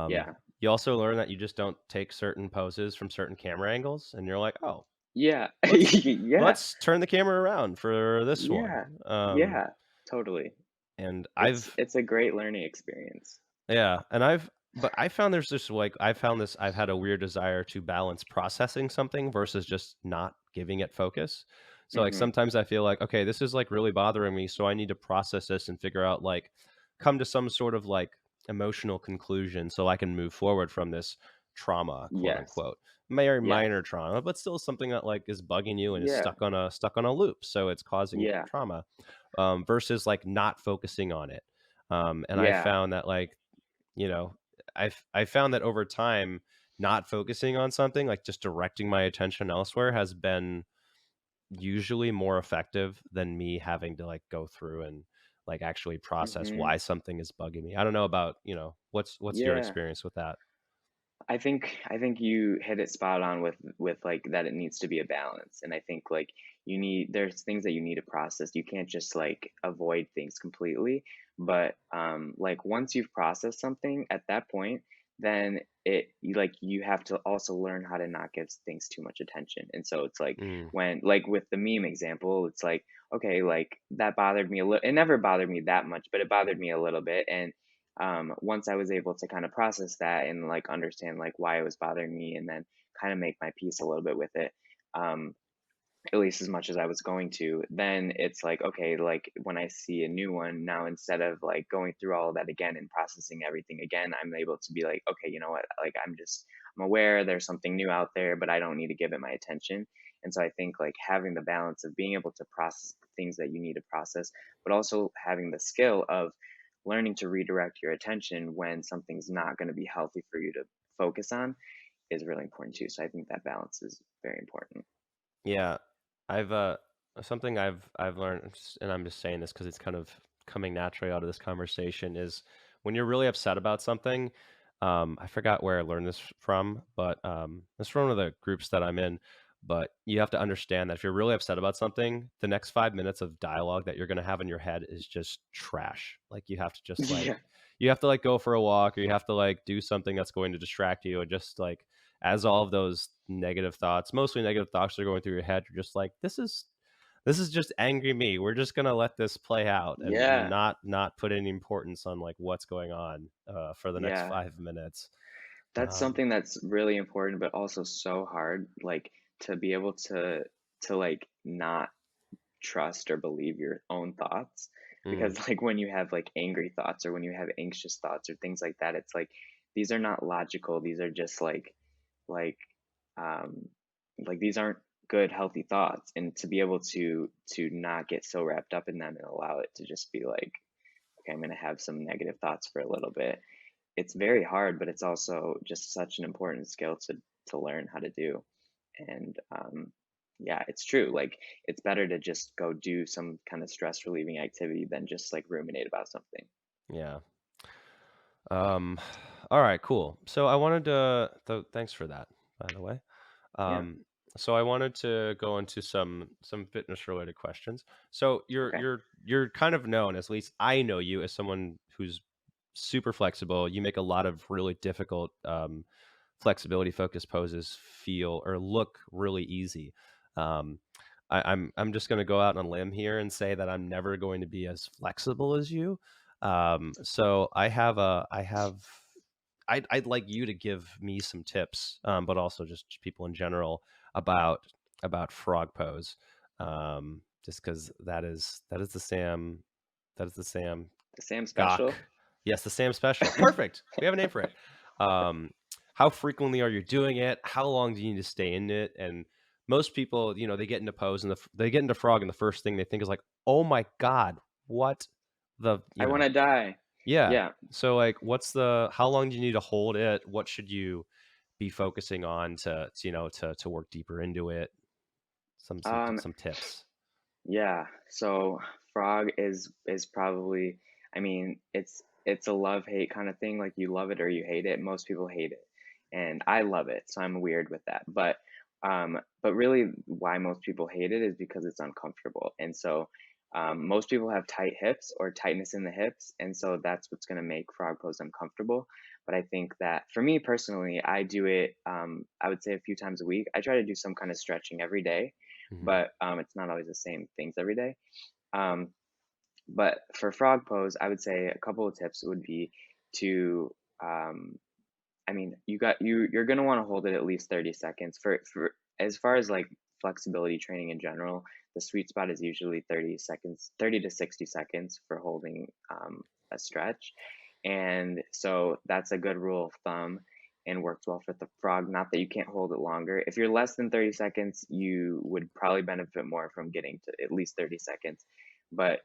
Yeah. You also learn that you just don't take certain poses from certain camera angles, and you're like, "Oh, Yeah. let's Yeah. let's turn the camera around for this one." Yeah. Yeah. Totally. And It's I've it's a great learning experience. Yeah, and I found there's just, like I've had a weird desire to balance processing something versus just not giving it focus. So, like, Mhm. sometimes I feel like, "Okay, this is, like, really bothering me, so I need to process this and figure out, like come to some sort of, like, emotional conclusion so I can move forward from this trauma, quote, Yes. unquote." Very Yes. minor trauma, but still something that, like, is bugging you and is Yeah. stuck on a loop, so it's causing Yeah. trauma, versus, like, not focusing on it. And I Yeah. found that, like, you know, I found that over time, not focusing on something, like just directing my attention elsewhere has been usually more effective than me having to like go through and like actually process Mhm. why something is bugging me. I don't know about, what's your Yeah. experience with that? I think you hit it spot on with like that it needs to be a balance. And I think like there's things that you need to process. You can't just like avoid things completely. But like once you've processed something at that point, then you have to also learn how to not give things too much attention. And so it's like, Mm, when, like, with the meme example, it's like, okay, like that bothered me a little. It never bothered me that much, but it bothered me a little bit. And once I was able to kind of process that and like understand like why it was bothering me, and then kind of make my peace a little bit with it, um, at least as much as I was going to, then it's like, okay, like when I see a new one now, instead of like going through all of that again and processing everything again, I'm able to be like, okay, you know what, like I'm aware there's something new out there, but I don't need to give it my attention. And so I think like having the balance of being able to process the things that you need to process, but also having the skill of learning to redirect your attention when something's not going to be healthy for you to focus on, is really important too. So I think that balance is very important. yeah. I've something I've learned, and I'm just saying this because it's kind of coming naturally out of this conversation, is when you're really upset about something. I forgot where I learned this from, but it's from one of the groups that I'm in. But you have to understand that if you're really upset about something, the next 5 minutes of dialogue that you're going to have in your head is just trash. Like you have to just like Yeah. you have to like go for a walk, or you have to like do something that's going to distract you, or just like as all of those negative thoughts, mostly negative thoughts, are going through your head, you're just like, this is just angry me. We're just gonna let this play out and Yeah. not put any importance on like what's going on for the next Yeah. 5 minutes. That's Um, something that's really important, but also so hard, like, to be able to like not trust or believe your own thoughts. mm, Because like when you have like angry thoughts, or when you have anxious thoughts or things like that, it's like these are not logical. These are just like um these aren't good healthy thoughts. And to be able to not get so wrapped up in them and allow it to just be like, okay, I'm going to have some negative thoughts for a little bit. It's very hard, but it's also just such an important skill to learn how to do. And yeah, it's true. Like, it's better to just go do some kind of stress relieving activity than just like ruminate about something. Yeah. Um, all right, cool. So I wanted to, thanks for that, by the way. Yeah. Um, so I wanted to go into some fitness related questions. So Okay. you're kind of known, at least I know you as someone who's super flexible. You make a lot of really difficult flexibility focused poses feel or look really easy. Um, I'm just going to go out on a limb here and say that I'm never going to be as flexible as you. So I'd like you to give me some tips, but also just people in general about frog pose, just because that is the Sam The Sam Gach. special. Yes, the Sam special. Perfect. We have a name for it. Um, how frequently are you doing it? How long do you need to stay in it? And most people, they get into pose and they get into frog, and the first thing they think is like, "Oh my god, what the?" I want to die. Yeah. Yeah. So like, how long do you need to hold it? What should you be focusing on to work deeper into it? Um, Some tips. Yeah, so frog is probably, I mean, it's a love-hate kind of thing, like you love it or you hate it. Most people hate it. And I love it, so I'm weird with that. But really why most people hate it is because it's uncomfortable. And so most people have tight hips or tightness in the hips, and so that's what's going to make frog pose uncomfortable. But I think that for me personally, I do it I would say a few times a week. I try to do some kind of stretching every day, Hmm. but it's not always the same things every day. Um, but for frog pose, I would say a couple of tips would be to, um, I mean, you're gonna want to hold it at least 30 seconds. For as far as like flexibility training in general, the sweet spot is usually 30 seconds, 30 to 60 seconds for holding a stretch. And so that's a good rule of thumb and works well for the frog. Not that you can't hold it longer. If you're less than 30 seconds, you would probably benefit more from getting to at least 30 seconds. But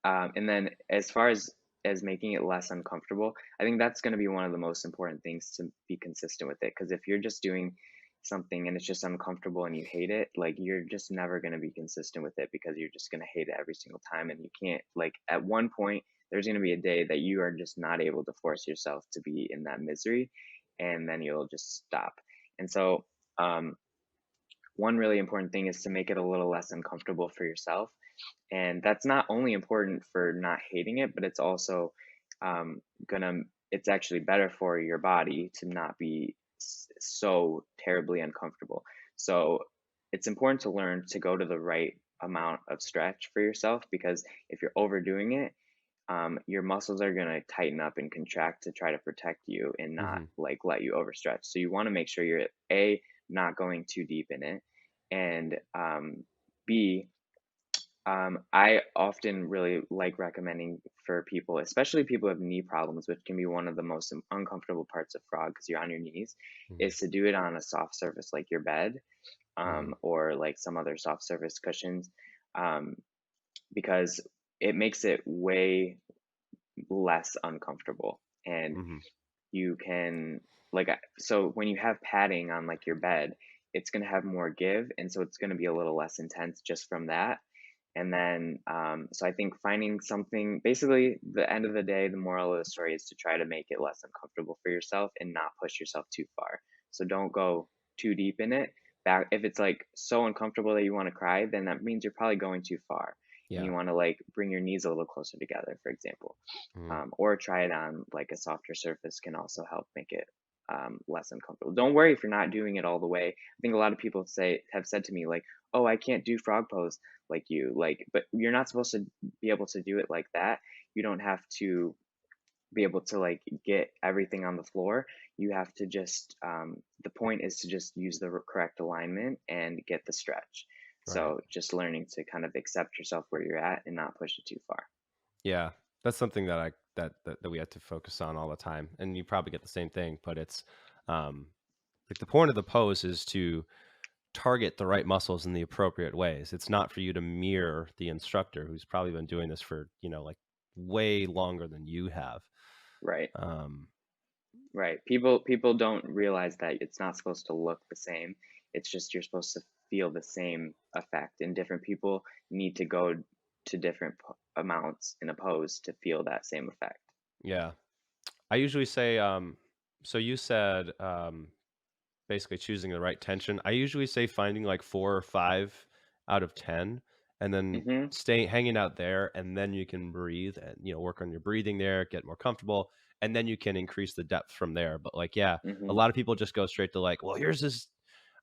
and then as far as making it less uncomfortable, I think that's going to be one of the most important things to be consistent with it. Because if you're just doing something and it's just uncomfortable and you hate it, like you're just never going to be consistent with it because you're just going to hate it every single time. And you can't, like, at one point, there's going to be a day that you are just not able to force yourself to be in that misery, and then you'll just stop. And so, one really important thing is to make it a little less uncomfortable for yourself, and that's not only important for not hating it, but it's also gonna it's actually better for your body to not be so terribly uncomfortable. So it's important to learn to go to the right amount of stretch for yourself, because if you're overdoing it, your muscles are going to tighten up and contract to try to protect you and not Hmm. like let you overstretch. So you want to make sure you're a not going too deep in it, and b I often really like recommending for people, especially people with knee problems, which can be one of the most uncomfortable parts of frog because you're on your knees, Hmm. is to do it on a soft surface like your bed, Hmm. or like some other soft surface cushions, um, because it makes it way less uncomfortable. And Hmm. you can, like, so when you have padding on like your bed, it's going to have more give, and so it's going to be a little less intense just from that. And then so I think finding something, basically the end of the day, the moral of the story is to try to make it less uncomfortable for yourself and not push yourself too far. So don't go too deep in it. Back, if it's like so uncomfortable that you want to cry, then that means you're probably going too far, and Yeah. you want to like bring your knees a little closer together, for example. Mm. Or try it on like a softer surface can also help make it less uncomfortable. Don't worry if you're not doing it all the way. I think a lot of people have said to me like, "Oh, I can't do frog pose like you." Like, but you're not supposed to be able to do it like that. You don't have to be able to like get everything on the floor. You have to just the point is to just use the correct alignment and get the stretch. Right. So just learning to kind of accept yourself where you're at and not push it too far. Yeah. That's something that that we have to focus on all the time. And you probably get the same thing, but it's um like the point of the pose is to target the right muscles in the appropriate ways. It's not for you to mirror the instructor who's probably been doing this for, like way longer than you have. Right. Um Right. People don't realize that it's not supposed to look the same. It's just you're supposed to feel the same effect, and different people need to go to different amounts in a pose to feel that same effect. Yeah. I usually say, so you said, basically choosing the right tension. I usually say finding like 4 or 5 out of 10 and then Mhm. stay hanging out there, and then you can breathe and, work on your breathing there, get more comfortable, and then you can increase the depth from there. But like, yeah, a Mhm. lot of people just go straight to like, well, here's this.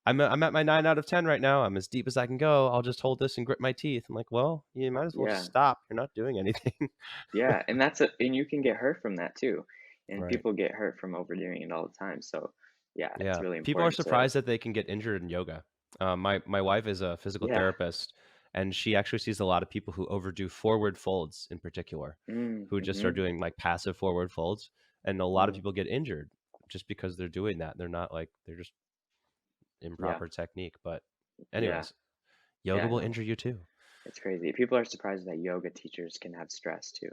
I'm at my 9 out of 10 right now. I'm as deep as I can go. I'll just hold this and grit my teeth. I'm like, well, you might as well just Yeah. stop. You're not doing anything. Yeah, and and you can get hurt from that too. And Right. people get hurt from overdoing it all the time. So, yeah, it's Yeah, really people are important to surprised that they can get injured in yoga. My wife is a physical yeah. therapist, and she actually sees a lot of people who overdo forward folds in particular, Mm, who just are mhm. doing like passive forward folds, and a lot of Mm, people get injured just because they're doing that. They're not like they're just yeah. improper technique. But, Yeah. anyways, yoga Yeah, will no. injure you too. It's crazy. People are surprised that yoga teachers can have stress too.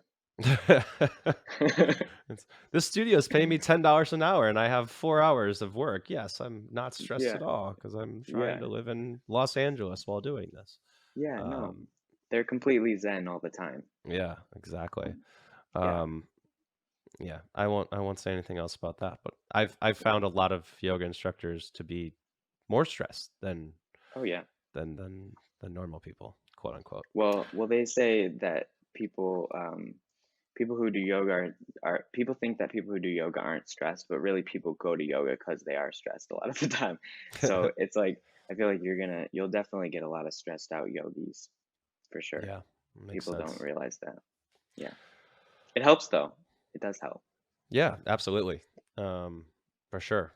This studio is paying me $10 an hour, and I have 4 hours of work. Yes, I'm not stressed Yeah. at all because I'm trying Yeah. to live in Los Angeles while doing this. Yeah, no. Um, They're completely zen all the time. yeah, exactly. Mm, yeah. Um, yeah, I won't say anything else about that, but I've Yeah. found a lot of yoga instructors to be more stressed Oh, yeah. than normal people, quote unquote. Well, they say that people who do yoga are people think that people who do yoga aren't stressed, but really people go to yoga because they are stressed a lot of the time. So it's like I feel like you'll definitely get a lot of stressed out yogis for sure. Yeah, makes People don't sense. realize that. Yeah. It helps though. It does help. Yeah, absolutely. Um, for sure.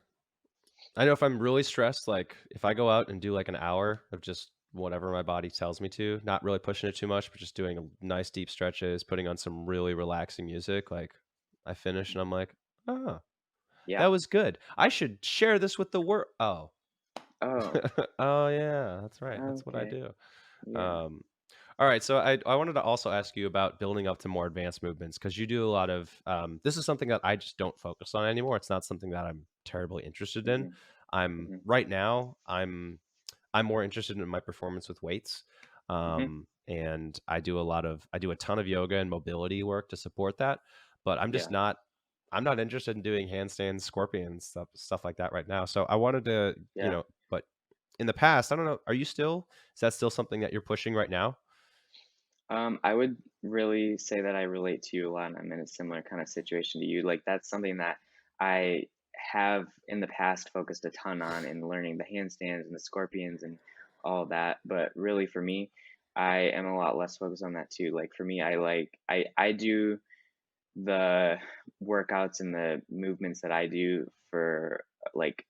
I know if I'm really stressed, like if I go out and do like an hour of just whatever my body tells me to, not really pushing it too much, but just doing a nice deep stretches, putting on some really relaxing music, like I finish and I'm like, oh, that Yeah. was good. I should share this with the world. Oh, Oh, oh yeah, that's right. That's what I okay. do. Yeah. Um, all right, so I wanted to also ask you about building up to more advanced movements because you do a lot of this is something that I just don't focus on anymore. It's not something that I'm terribly interested in. Mhm. I'm Mhm. right now. I'm more interested in my performance with weights, Mhm. and I do a ton of yoga and mobility work to support that. But I'm just Yeah. not. I'm not interested in doing handstands, scorpions, stuff like that right now. So I wanted to, Yeah. but in the past, I don't know. Are you still? Is that still something that you're pushing right now? I would really say that I relate to you a lot, and I'm in a similar kind of situation to you. Like that's something that I have in the past focused a ton on in learning the handstands and the scorpions and all that. But really, for me, I am a lot less focused on that too. Like for me, I do the workouts and the movements that I do for like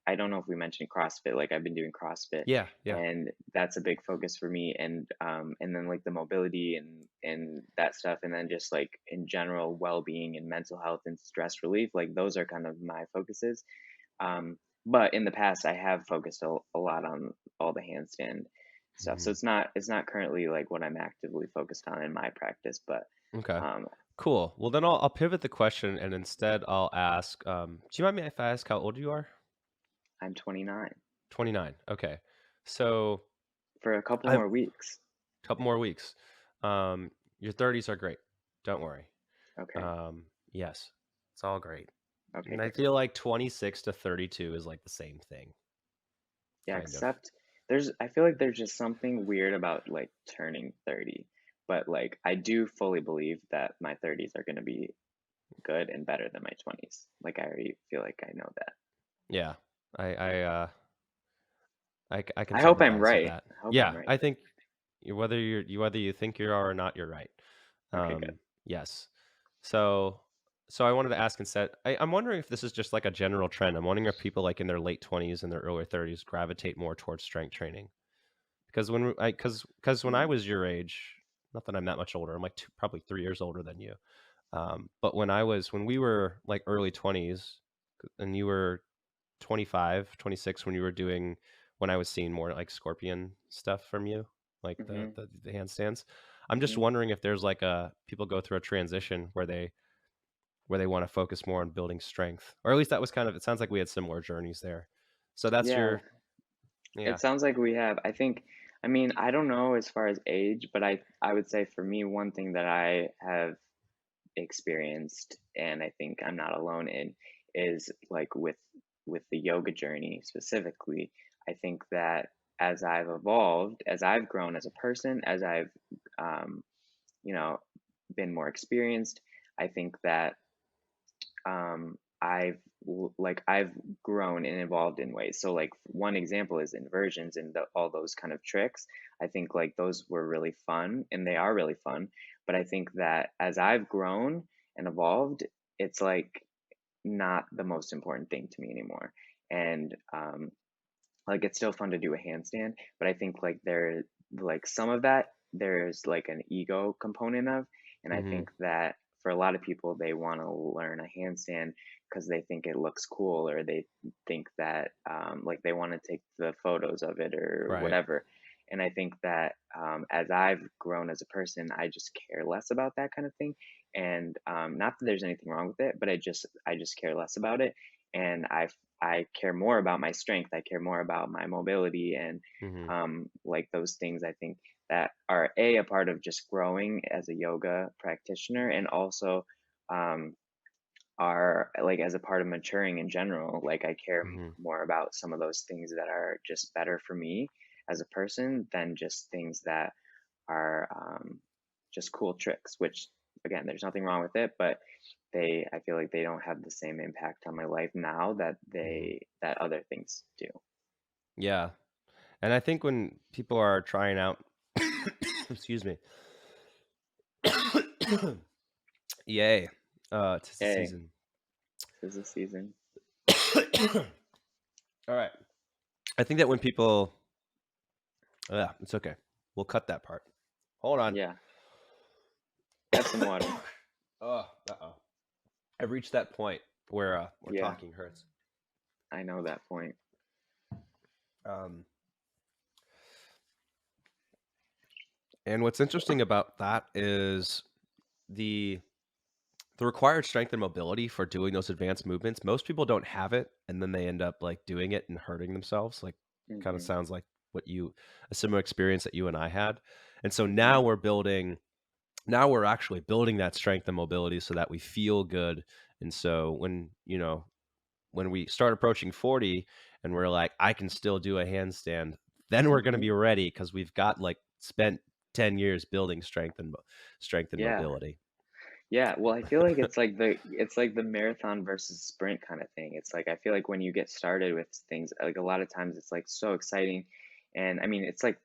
I don't know if we mentioned CrossFit. Like I've been doing CrossFit, Yeah, yeah. and that's a big focus for me. And then like the mobility and that stuff, and then just like in general well being and mental health and stress relief. Like those are kind of my focuses. But in the past, I have focused a lot on all the handstand stuff. So Mhm. it's not currently like what I'm actively focused on in my practice, but Okay. um, Cool. Well, then I'll pivot the question and instead I'll ask, do you mind me if I ask how old you are? I'm 29. 29. Okay. So For a couple I've more weeks. a couple more weeks. Your 30s are great. Don't worry. Okay. Yes, it's all great. Okay, And I good. feel like 26 to 32 is like the same thing, Yeah, kind of. except I feel like there's just something weird about like turning 30. But like I do fully believe that my 30s are going to be good and better than my 20s. Like I already feel like I know that. Yeah. I I uh I can I hope I'm sympathize with right. that. I hope I'm Yeah, right I though. think whether you think you are or not, you're right. Okay, good. Yes. So I wanted to ask instead, I'm wondering if this is just like a general trend. I'm wondering if people like in their late 20s and their early 30s gravitate more towards strength training. Because when I Mm, was your age, not that I'm that much older, I'm like probably 3 years older than you. But when we were like early 20s, and you were 25, 26 when you were doing when I was seeing more like scorpion stuff from you, like mhm. the handstands. I'm just Mhm. wondering if there's like a people go through a transition where they where they want to focus more on building strength. Or at least that was kind of, it sounds like we had similar journeys there. So that's Yeah, your, yeah. it sounds like we have. I think, I mean, I don't know as far as age, but I would say for me, one thing that I have experienced, and I think I'm not alone in, is like with the yoga journey specifically. I think that as I've evolved, as I've grown as a person, as I've um, you know been more experienced, I think that I've grown and evolved in ways. So like one example is inversions and all those kind of tricks. I think like those were really fun and they are really fun. But I think that as I've grown and evolved, it's like not the most important thing to me anymore. And like it's still fun to do a handstand, but I think like like some of that there's like an ego component of, and I Hmm. think that for a lot of people they want to learn a handstand because they think it looks cool or they think that like they want to take the photos of it or Right. whatever. And I think that as I've grown as a person, I just care less about that kind of thing. And not that there's anything wrong with it, but I just care less about it. And I care more about my strength. I care more about my mobility and Hmm. like those things. I think that are a part of just growing as a yoga practitioner, and also um, are like as a part of maturing in general. Like I care Hmm. more about some of those things that are just better for me as a person than just things that are just cool tricks. Which again, there's nothing wrong with it, but I feel like they don't have the same impact on my life now that Hmm. that other things do. Yeah. And I think when people are trying out, excuse me, yay, tis the Hey, season. this is the season. All right. I think that when people, yeah, it's okay. We'll cut that part. Hold on. Yeah, have some water. Oh, uh-oh. I've reached that point where Yeah, talking hurts. I know that point. Um, and what's interesting about that is the the required strength and mobility for doing those advanced movements. Most people don't have it, and then they end up like doing it and hurting themselves. Like, kind of Hmm. sounds like what you a similar experience that you and I had. And so Hmm. now we're actually building that strength and mobility so that we feel good. And so when we start approaching 40 and we're like, I can still do a handstand, then we're going to Hmm. be ready because we've got like spent 10 years building strength and Yeah, mobility. yeah. Well, I feel like it's like the marathon versus sprint kind of thing. It's like I feel like when you get started with things, like a lot of times it's like so exciting, and I mean it's like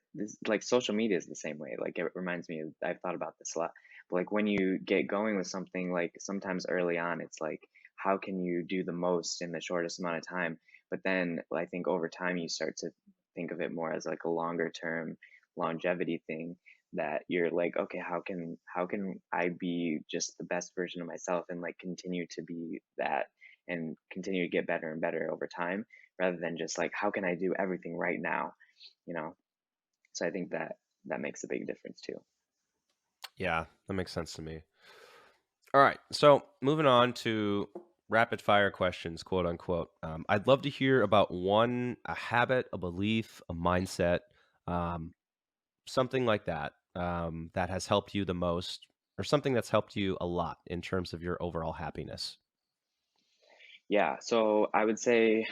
like social media is the same way. Like it reminds me of I've thought about this a lot. But like when you get going with something, like sometimes early on, it's like how can you do the most in the shortest amount of time? But then I think over time you start to think of it more as like a longer term longevity thing, that you're like, okay, how can I be just the best version of myself and like continue to be that and continue to get better and better over time, rather than just like how can I do everything right now, you know? So I think that that makes a big difference too. Yeah, that makes sense to me. All right. So moving on to rapid fire questions, quote unquote. I'd love to hear about a habit, a belief, a mindset, um, something like that, that has helped you the most, or something that's helped you a lot in terms of your overall happiness. Yeah, so I would say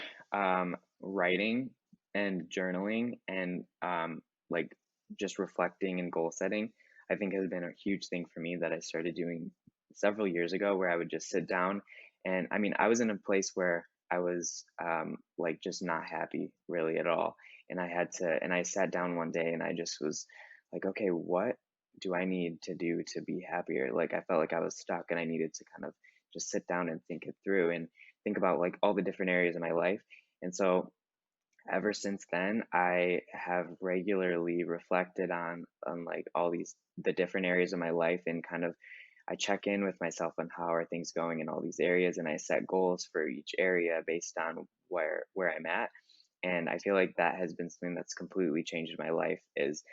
writing and journaling and like just reflecting and goal setting, I think has been a huge thing for me that I started doing several years ago, where I would just sit down. And I mean, I was in a place where I was like just not happy really at all. And I sat down one day and I just was like, okay, what do I need to do to be happier? Like I felt like I was stuck and I needed to kind of just sit down and think it through. And think about like all the different areas of my life. And so ever since then, I have regularly reflected on like all these the different areas of my life, and kind of I check in with myself on how are things going in all these areas, and I set goals for each area based on where I'm at. And I feel like that has been something that's completely changed my life, is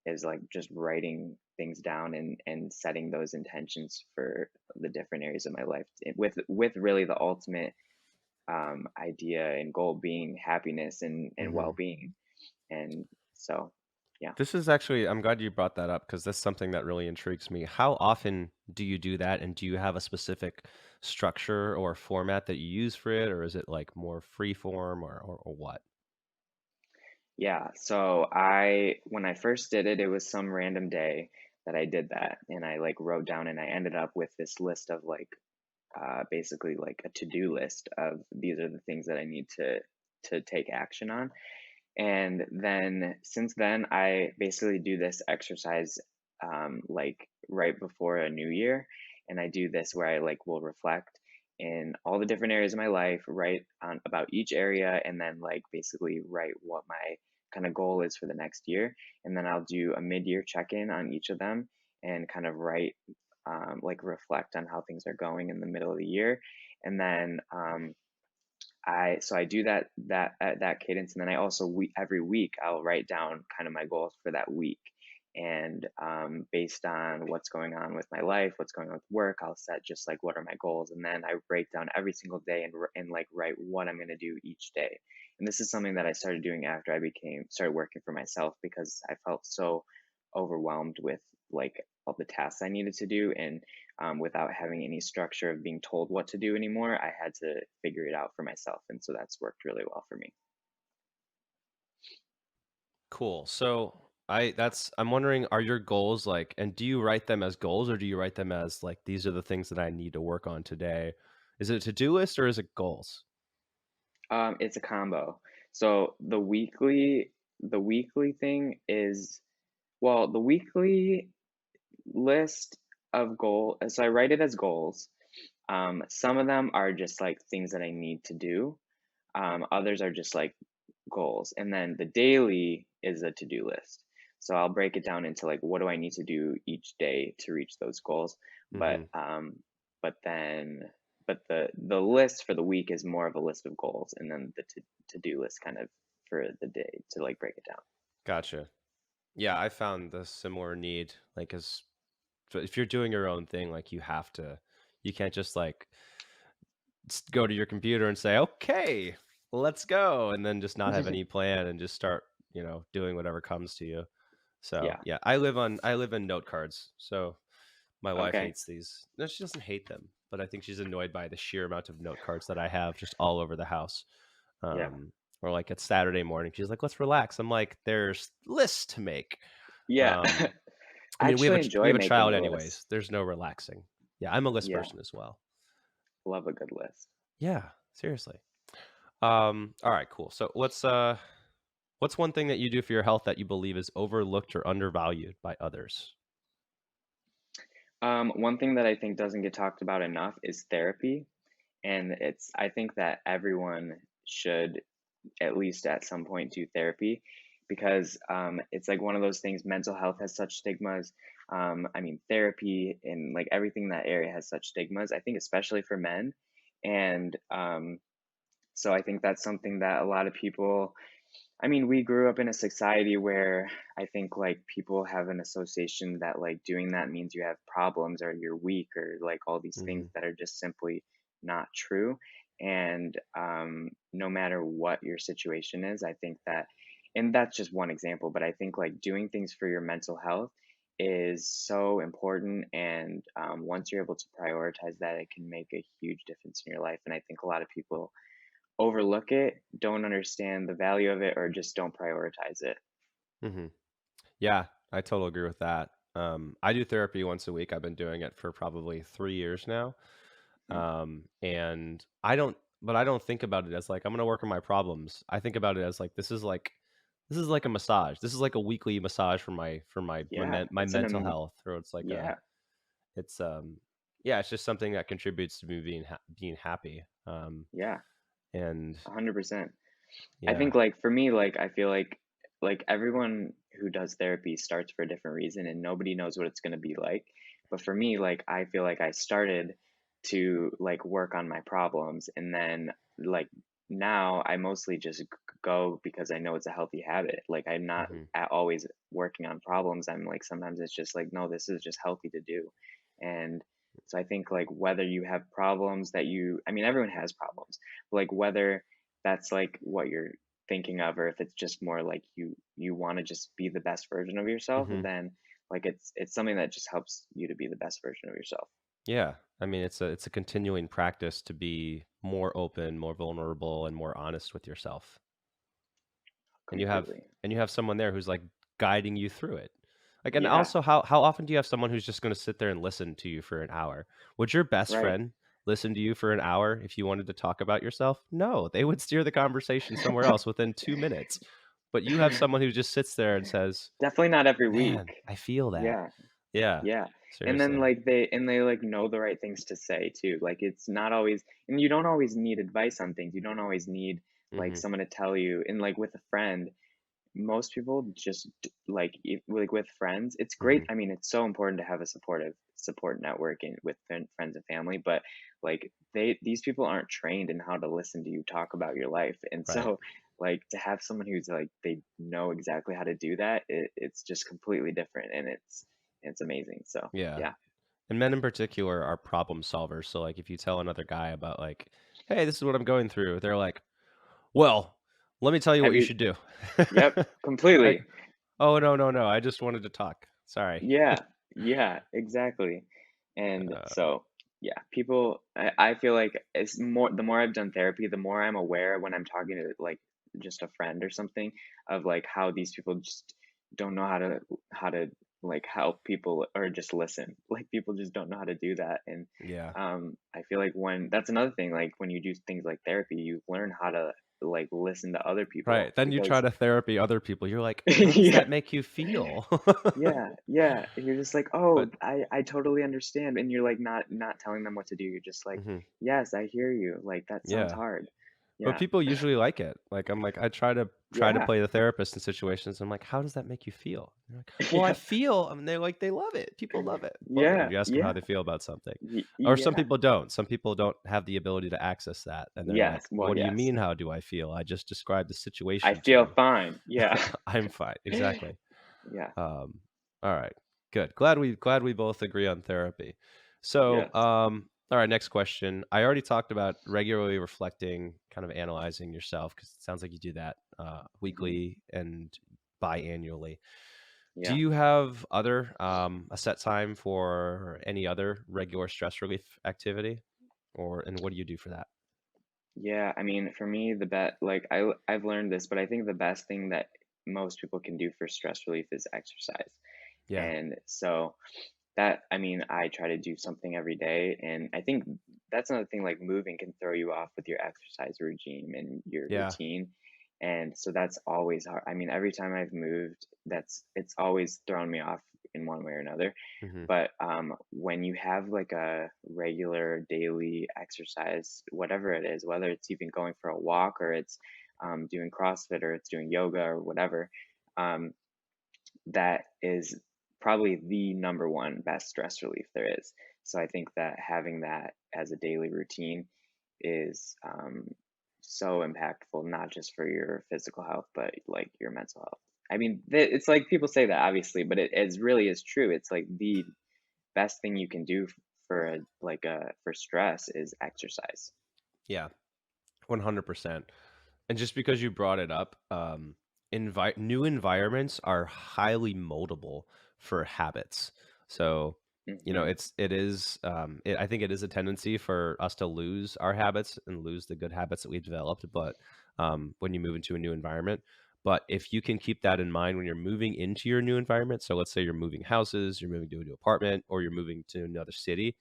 is like just writing things down and setting those intentions for the different areas of my life, with really the ultimate idea and goal being happiness and Mhm. well-being. And so, yeah. This is actually I'm glad you brought that up because that's something that really intrigues me. How often do you do that, and do you have a specific structure or format that you use for it, or is it, like, more free form or what? Yeah, so I when I first did it, it was some random day that I did that, and I like wrote down, and I ended up with this list of like basically like a to-do list of these are the things that I need to take action on. And then since then, I basically do this exercise like right before a new year. And I do this where I like will reflect in all the different areas of my life, write on about each area, and then like basically write what my kind of goal is for the next year. And then I'll do a mid-year check-in on each of them and kind of write like reflect on how things are going in the middle of the year. And then I do that at that cadence, and then I also every week I'll write down kind of my goals for that week, and based on what's going on with my life, what's going on with work, I'll set just like what are my goals, and then I break down every single day and like write what I'm going to do each day. And this is something that I started doing after I became started working for myself because I felt so overwhelmed with like all the tasks I needed to do, and without having any structure of being told what to do anymore. I had to figure it out for myself. And so that's worked really well for me. Cool. So I'm wondering, are your goals like, and do you write them as goals or do you write them as like, these are the things that I need to work on today? Is it a to-do list or is it goals? It's a combo. So the weekly thing is, well, the weekly list of goal. So I write it as goals. Some of them are just like things that I need to do. Others are just like goals. And then the daily is a to-do list. So I'll break it down into like what do I need to do each day to reach those goals. But Mhm. but then but the list for the week is more of a list of goals, and then the to-do list kind of for the day to like break it down. Gotcha. Yeah, I found the similar need, like, as so if you're doing your own thing, like, you can't just, like, go to your computer and say, "Okay, let's go," and then just not have any plan and just start, doing whatever comes to you. So, Yeah. yeah, I live in note cards, so my wife Okay. hates these. No, she doesn't hate them, but I think she's annoyed by the sheer amount of note cards that I have just all over the house. Yeah. Or like it's Saturday morning, she's like, "Let's relax." I'm like, "There's lists to make." Yeah. Um, I I mean, actually we enjoy have a making child the list. anyways. There's no relaxing. Yeah, I'm a list Yeah. person as well. Love a good list. Yeah, seriously. All right, cool. So what's one thing that you do for your health that you believe is overlooked or undervalued by others? One thing that I think doesn't get talked about enough is therapy. And I think that everyone should at least at some point do therapy because it's like one of those things. Mental health has such stigmas. I mean, therapy and like everything in that area has such stigmas, I think, especially for men. And so I think that's something that a lot of people, I mean, we grew up in a society where I think like people have an association that like doing that means you have problems or you're weak or like all these things Mhm, that are just simply not true. And no matter what your situation is, I think that, and that's just one example, but I think like doing things for your mental health is so important. And once you're able to prioritize that, it can make a huge difference in your life. And I think a lot of people overlook it, don't understand the value of it, or just don't prioritize it. mhm. Yeah, I totally agree with that. I do therapy once a week. I've been doing it for probably 3 years now. Mm. And I don't think about it as like, I'm gonna work on my problems. I think about it as like, this is like a massage. This is like a weekly massage for Yeah, my mental health, or it's like yeah, it's, yeah, it's just something that contributes to me being happy. yeah, And 100%. I yeah. think like for me, like I feel like everyone who does therapy starts for a different reason, and nobody knows what it's going to be like. But for me, like I feel like I started to like work on my problems, and then like now I mostly just go because I know it's a healthy habit. Like I'm not Mhm. always working on problems. I'm like sometimes it's just like no, this is just healthy to do. And so I think like whether you have problems that I mean everyone has problems, but like whether that's like what you're thinking of or if it's just more like you want to just be the best version of yourself, Mhm. then like it's something that just helps you to be the best version of yourself. Yeah. I mean, it's a continuing practice to be more open, more vulnerable, and more honest with yourself. And you have Completely. and you have someone there who's, like, guiding you through it. Like, and Yeah. also, how often do you have someone who's just gonna sit there and listen to you for an hour? Would your best Right. friend listen to you for an hour if you wanted to talk about yourself? No, they would steer the conversation somewhere else within 2 minutes. But you have someone who just sits there and says, Definitely not every "Man, week. I feel that." Yeah. Yeah, Yeah. And then seriously. like they like know the right things to say too. Like it's not always, and you don't always need advice on things. You don't always need like Mhm, someone to tell you. And like with a friend, most people just like like with friends, it's great. mhm. I mean, it's so important to have a supportive support network and with friends and family, but like these people aren't trained in how to listen to you talk about your life. And Right. so like to have someone who's like they know exactly how to do that, it's just completely different and it's amazing. So Yeah. yeah. And men in particular are problem solvers, so, like, if you tell another guy about, like, "Hey, this is what I'm going through," they're like, "Well, let me tell you Have what you you should do." Yep, Like, completely. "Oh, no, no, no, I just wanted to talk. Sorry." Yeah, yeah, exactly. And Uh, so, yeah, people, I feel like it's more, the more I've done therapy, the more I'm aware when I'm talking to like just a friend or something of like how these people just don't know how to like help people or just listen. Like people just don't know how to do that. And yeah. I feel like when that's another thing, like when you do things like therapy, you learn how to like listen to other people Right, then you try because to therapy other people, you're like, "How does yeah. that make you feel?" Yeah, yeah, and you're just like, "Oh, But I totally understand," and you're, like, not telling them what to do, you're just like, mhm, "Yes, I hear you, like, that sounds yeah. hard." But Yeah, people usually like it. Like, I'm like, I try to yeah, play the therapist in situations. I'm like, "How does that make you feel?" They're like, "Well, I yeah, feel," and they're like, they love it. People love it. Well, good. yeah, You ask them how yeah, they feel about something. Or some yeah, people don't. Some people don't have the ability to access that, and they're like, yes, well, "What do you yes. mean, how do I feel? I just described the I situation to feel you." fine, yeah. I'm fine. Exactly. Yeah, Um, all right, good. Glad we both agree on therapy. So, yes, all right, next question. I already talked about regularly reflecting, kind of analyzing yourself because it sounds like you do that mhm, weekly and biannually. Do yeah. you have other a set time for any other regular stress relief activity, or and what do you do for that? Yeah, I mean, for me, the bet like I've learned this, but I think the best thing that most people can do for stress relief is exercise. Yeah, And so that I mean, I try to do something every day, and I think that's another thing, like, moving can throw you off with your exercise regime and your yeah, routine, and so that's always hard. I mean, every time I've moved, it's always thrown me off in one way or another, hmm, but, when you have, like, a regular daily exercise, whatever it is, whether it's even going for a walk or it's, doing CrossFit or it's doing yoga or whatever, um, that is probably the number one best stress relief there is. So I think that having that as a daily routine is so impactful, not just for your physical health, but like your mental health. I mean, it's like people say that obviously, but it really is true. It's like the best thing you can do for for stress is exercise. yeah, 100%. And just because you brought it up, new environments are highly moldable for habits. So, Hmm. I think it is a tendency for us to lose our habits and lose the good habits that we've developed. But when you move into a new environment, but if you can keep that in mind when you're moving into your new environment, so let's say you're moving houses, you're moving to a new apartment, or you're moving to another city,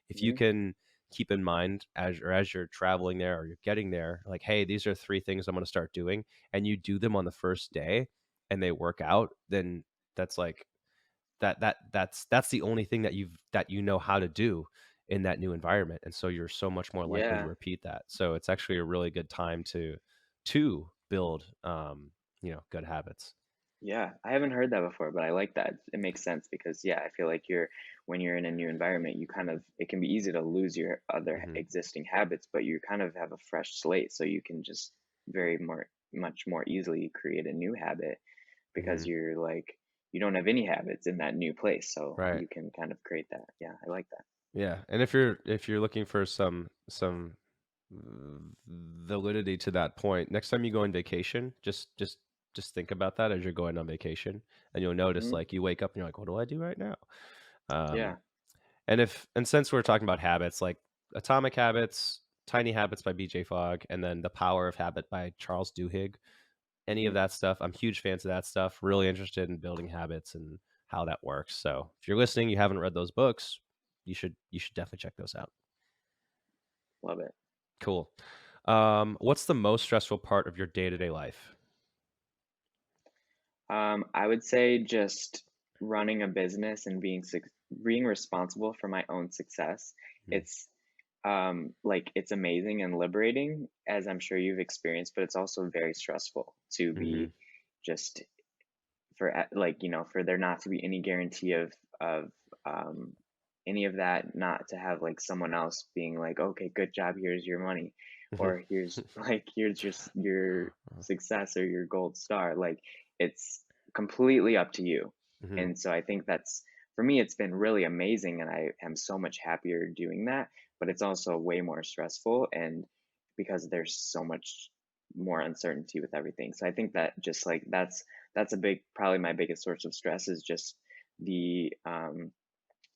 if you Hmm. can keep in mind as you're traveling there or you're getting there, like, hey, these are 3 things I'm going to start doing, and you do them on the first day, and they work out, then that's like that's the only thing that you know how to do in that new environment, and so you're so much more likely to Yeah. repeat that. So it's actually a really good time to build good habits. Yeah, I haven't heard that before, but I like that. It makes sense because yeah, I feel like when you're in a new environment, you kind of it can be easy to lose your other Hmm. existing habits, but you kind of have a fresh slate, so you can just very more much more easily create a new habit because Hmm. you're like you don't have any habits in that new place, so Right. you can kind of create that. Yeah, I like that. Yeah. And if you're looking for some validity to that point, next time you go on vacation, just think about that as you're going on vacation, and you'll notice Hmm. like you wake up and you're like, what do I do right now? Um, Yeah. and since we're talking about habits, like Atomic Habits, Tiny Habits by BJ Fogg, and then The Power of Habit by Charles Duhigg, any of Hmm. that stuff, I'm huge fans of that stuff. Really interested in building habits and how that works. So if you're listening, you haven't read those books, you should definitely check those out. Love it. Cool. What's the most stressful part of your day-to-day life? I would say just running a business and being responsible for my own success. Mm. It's like it's amazing and liberating, as I'm sure you've experienced, but it's also very stressful to Mhm. be just like for there not to be any guarantee of um any of that, not to have like someone else being like, okay, good job, here's your money, Mhm. or here's like here's your success or your gold star. Like it's completely up to you. Mhm. And so I think that's, for me, it's been really amazing and I am so much happier doing that, but it's also way more stressful, and because there's so much more uncertainty with everything. So I think that just like that's a big, probably my biggest source of stress is just the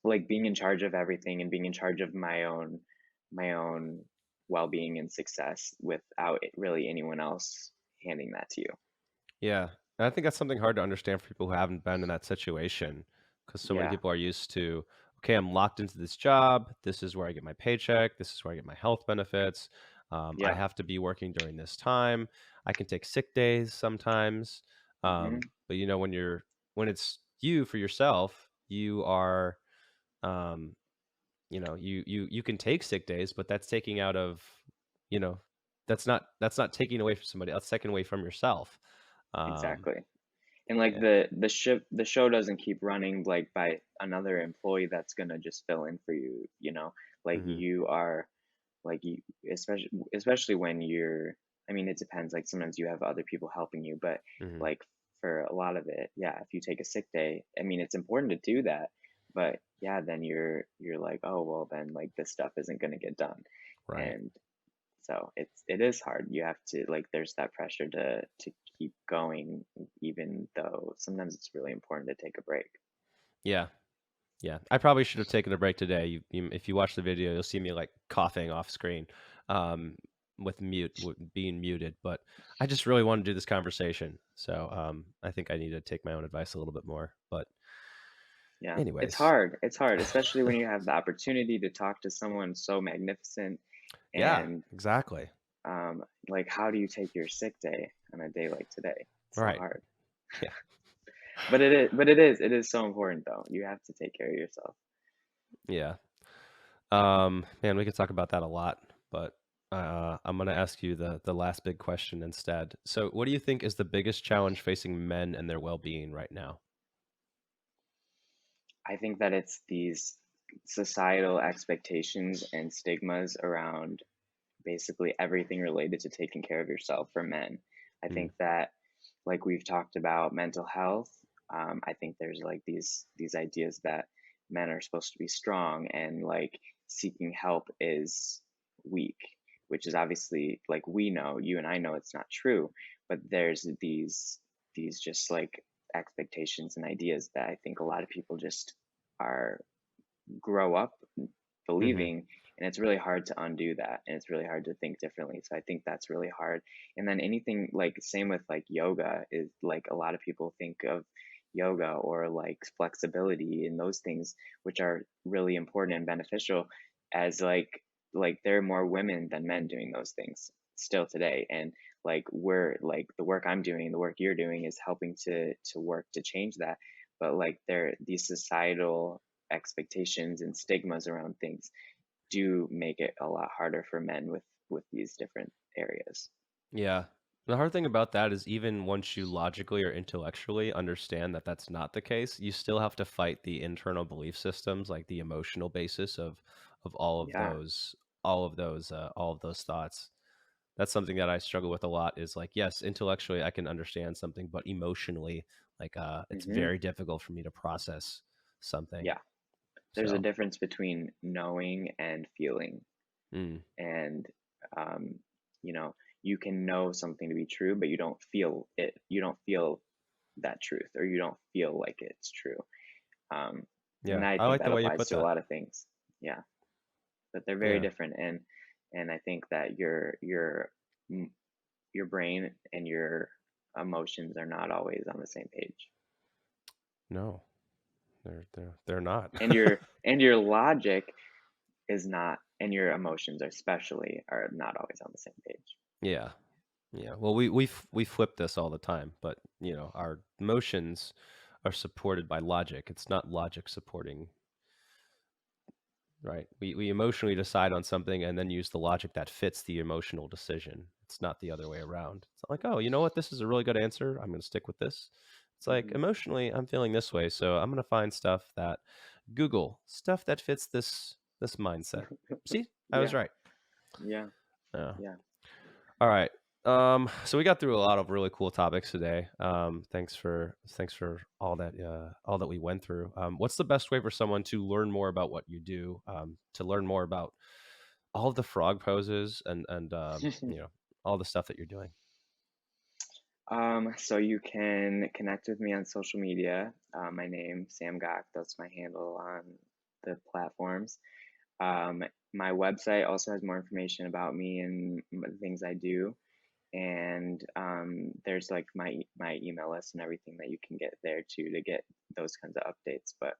like being in charge of everything and being in charge of my own well-being and success without really anyone else handing that to you. Yeah, and I think that's something hard to understand for people who haven't been in that situation, because so many Yeah. people are used to, "Okay, I'm locked into this job. This is where I get my paycheck. This is where I get my health benefits. I Yeah. have to be working during this time. I can take sick days sometimes." Hmm. But, when it's you for yourself, you are, um, you can take sick days, but that's taking out of, you know, that's not taking away from somebody. That's taking away from yourself. Um, Exactly. And like yeah. the show doesn't keep running like by another employee that's gonna just fill in for you, like Mhm. you are, like you, especially when you're, I mean, it depends, like sometimes you have other people helping you, but Mhm. like for a lot of it, yeah, if you take a sick day, I mean, it's important to do that, but yeah, then you're like, oh well, then like this stuff isn't going to get done. Right. And so it is hard. You have to, like, there's that pressure to keep going, even though sometimes it's really important to take a break. Yeah. Yeah. I probably should have taken a break today. If you watch the video, you'll see me like coughing off screen, um, with being muted. But I just really want to do this conversation, so I think I need to take my own advice a little bit more. But Yeah, it's anyways, hard. It's hard, especially when you have the opportunity to talk to someone so magnificent. yeah, And exactly. like, how do you take your sick day on a day like today? It's so Right. hard. Yeah. But it is so important though. You have to take care of yourself. Yeah. Man, we could talk about that a lot, but I'm gonna ask you the last big question instead. So, what do you think is the biggest challenge facing men and their well-being right now? I think that it's these societal expectations and stigmas around basically everything related to taking care of yourself for men. I Mm. think that, like we've talked about mental health, I think there's like these ideas that men are supposed to be strong, and like seeking help is weak, which is obviously, like, we know, you and I know it's not true, but there's these just like expectations and ideas that I think a lot of people just are grow up Mhm. believing, and it's really hard to undo that, and it's really hard to think differently. So I think that's really hard. And then anything, like same with like yoga, is like a lot of people think of yoga or like flexibility and those things, which are really important and beneficial, as like there are more women than men doing those things still today. And like we're like the work I'm doing, the work you're doing is helping to work to change that. But like there, these societal expectations and stigmas around things do make it a lot harder for men with these different areas. Yeah. The hard thing about that is even once you logically or intellectually understand that that's not the case, you still have to fight the internal belief systems, like the emotional basis of Yeah. all of those thoughts. That's something that I struggle with a lot is like, yes, intellectually I can understand something, but emotionally, like it's Hmm. very difficult for me to process something. Yeah. There's a So, difference between knowing and feeling. mm, And, um, you know, you can know something to be true, but you don't feel it. You don't feel that truth, or you don't feel like it's true. Um, and yeah, I I think like that the way you applies put to a that. lot of things. Yeah, but they're very Yeah. different. And I think that m- your brain and your emotions are not always on the same page, No, they're not. and your logic is not, and your emotions especially are not always on the same page. Yeah. Yeah. Well, we flip this all the time, but you know, our emotions are supported by logic. It's not logic supporting, right? We emotionally decide on something and then use the logic that fits the emotional decision. It's not the other way around. It's not like, oh, you know what? This is a really good answer. I'm going to stick with this. It's like Hmm. emotionally, I'm feeling this way, so I'm going to find stuff that Google stuff that fits this mindset. See, I was Yeah, right. yeah, Yeah. yeah. All right. So we got through a lot of really cool topics today. Thanks for all that we went through. What's the best way for someone to learn more about what you do? To learn more about all of the frog poses and you know all the stuff that you're doing. So you can connect with me on social media. My name, Sam Gach, that's my handle on the platforms. Um, my website also has more information about me and the things I do. And there's like my email list and everything that you can get there too to get those kinds of updates. But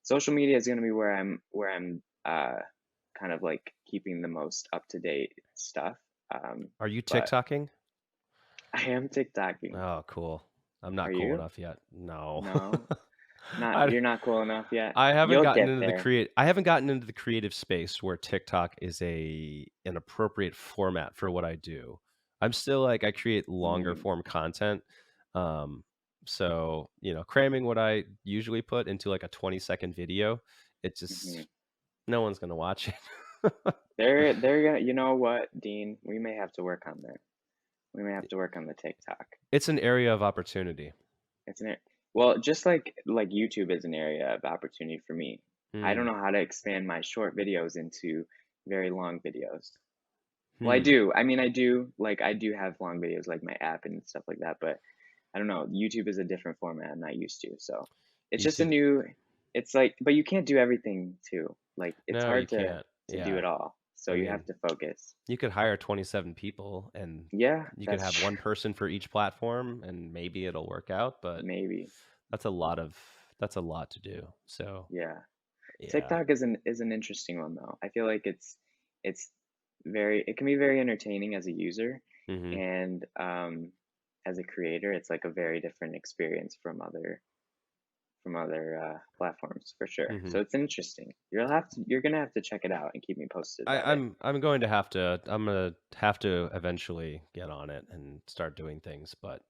social media is going to be where I'm kind of like keeping the most up to date stuff. Are you But TikToking? I am TikToking. Oh, cool. I'm Are not cool you? enough yet. No. No, not I you're not cool enough yet. I haven't You'll gotten get into the there. create I haven't gotten into the creative space where TikTok is an appropriate format for what I do. I'm still like I create longer Mm, form content. Um, so, you know, cramming what I usually put into like a 20-second video, it hmm. just no one's gonna watch it. They're gonna. You know what, Dean? We may have to work on that. We may have to work on the TikTok. It's an area of opportunity. It's an well, just like YouTube is an area of opportunity for me. I don't Hmm. know how to expand my short videos into very long videos. Well, I Hmm. do. I mean, I do. Like, I do have long videos, like my app and stuff like that. But I don't know. YouTube is a different format I'm not used to. So it's just a YouTube. new. It's like, but you can't do everything too. Like, it's No, you hard to can't. do Yeah. it all. So I you have mean, to focus. you could hire 27 people and Yeah, you could that's have true. one person for each platform and maybe it'll work out, but Maybe. that's a lot of that's a lot to do. So, Yeah. yeah. TikTok is an interesting one though. I feel like it's it can be very entertaining as a user, Mhm. and as a creator, it's like a very different experience from other platforms for sure. Mhm. So it's interesting. You're gonna have to check it out and keep me posted about it. I'm going to have to I'm gonna have to eventually get on it and start doing things, but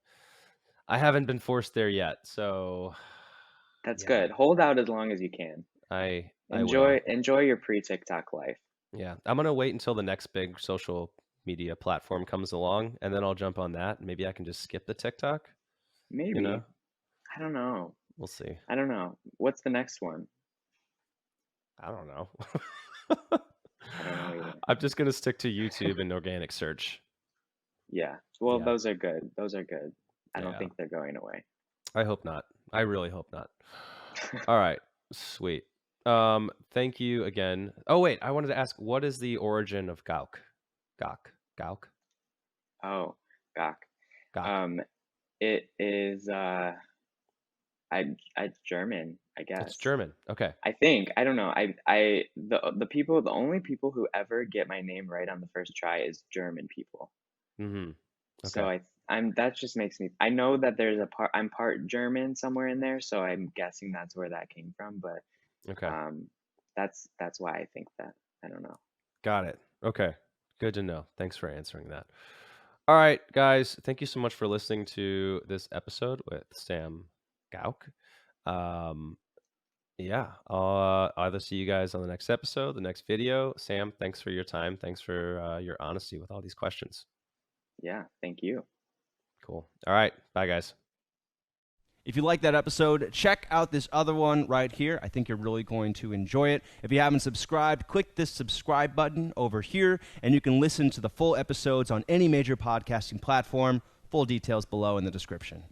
I haven't been forced there yet. So, That's yeah, good. Hold out as long as you can. I will. Enjoy your pre-TikTok life. Yeah. I'm gonna wait until the next big social media platform comes along and then I'll jump on that. Maybe I can just skip the TikTok, you Maybe. know? I don't know. We'll see. I don't know. What's the next one? I don't know. I don't know either. I'm just gonna stick to YouTube and organic search. Yeah. Well, Yeah, those are good. Those are good. I don't yeah. think they're going away. I hope not. I really hope not. All right, sweet. Thank you again. Oh wait, I wanted to ask, what is the origin of Gauck? Gauck, Oh, Gach. Gauck. Um, it is I German, I It's guess. German. Okay. I think. I don't know. The only people who ever get my name right on the first try is German people. Hmm. So Okay. I'm that just makes me I know that there's a part I'm part German somewhere in there, so I'm guessing that's where that came from, but Okay. um that's why I think that. I don't know. Got it. Okay. Good to know. Thanks for answering that. All right, guys, thank you so much for listening to this episode with Sam Gauck. Um, yeah, I'll either see you guys on the next episode, the next video. Sam, thanks for your time. Thanks for your honesty with all these questions. Yeah, thank you. Cool. All right. Bye, guys. If you like that episode, check out this other one right here. I think you're really going to enjoy it. If you haven't subscribed, click this subscribe button over here, and you can listen to the full episodes on any major podcasting platform. Full details below in the description.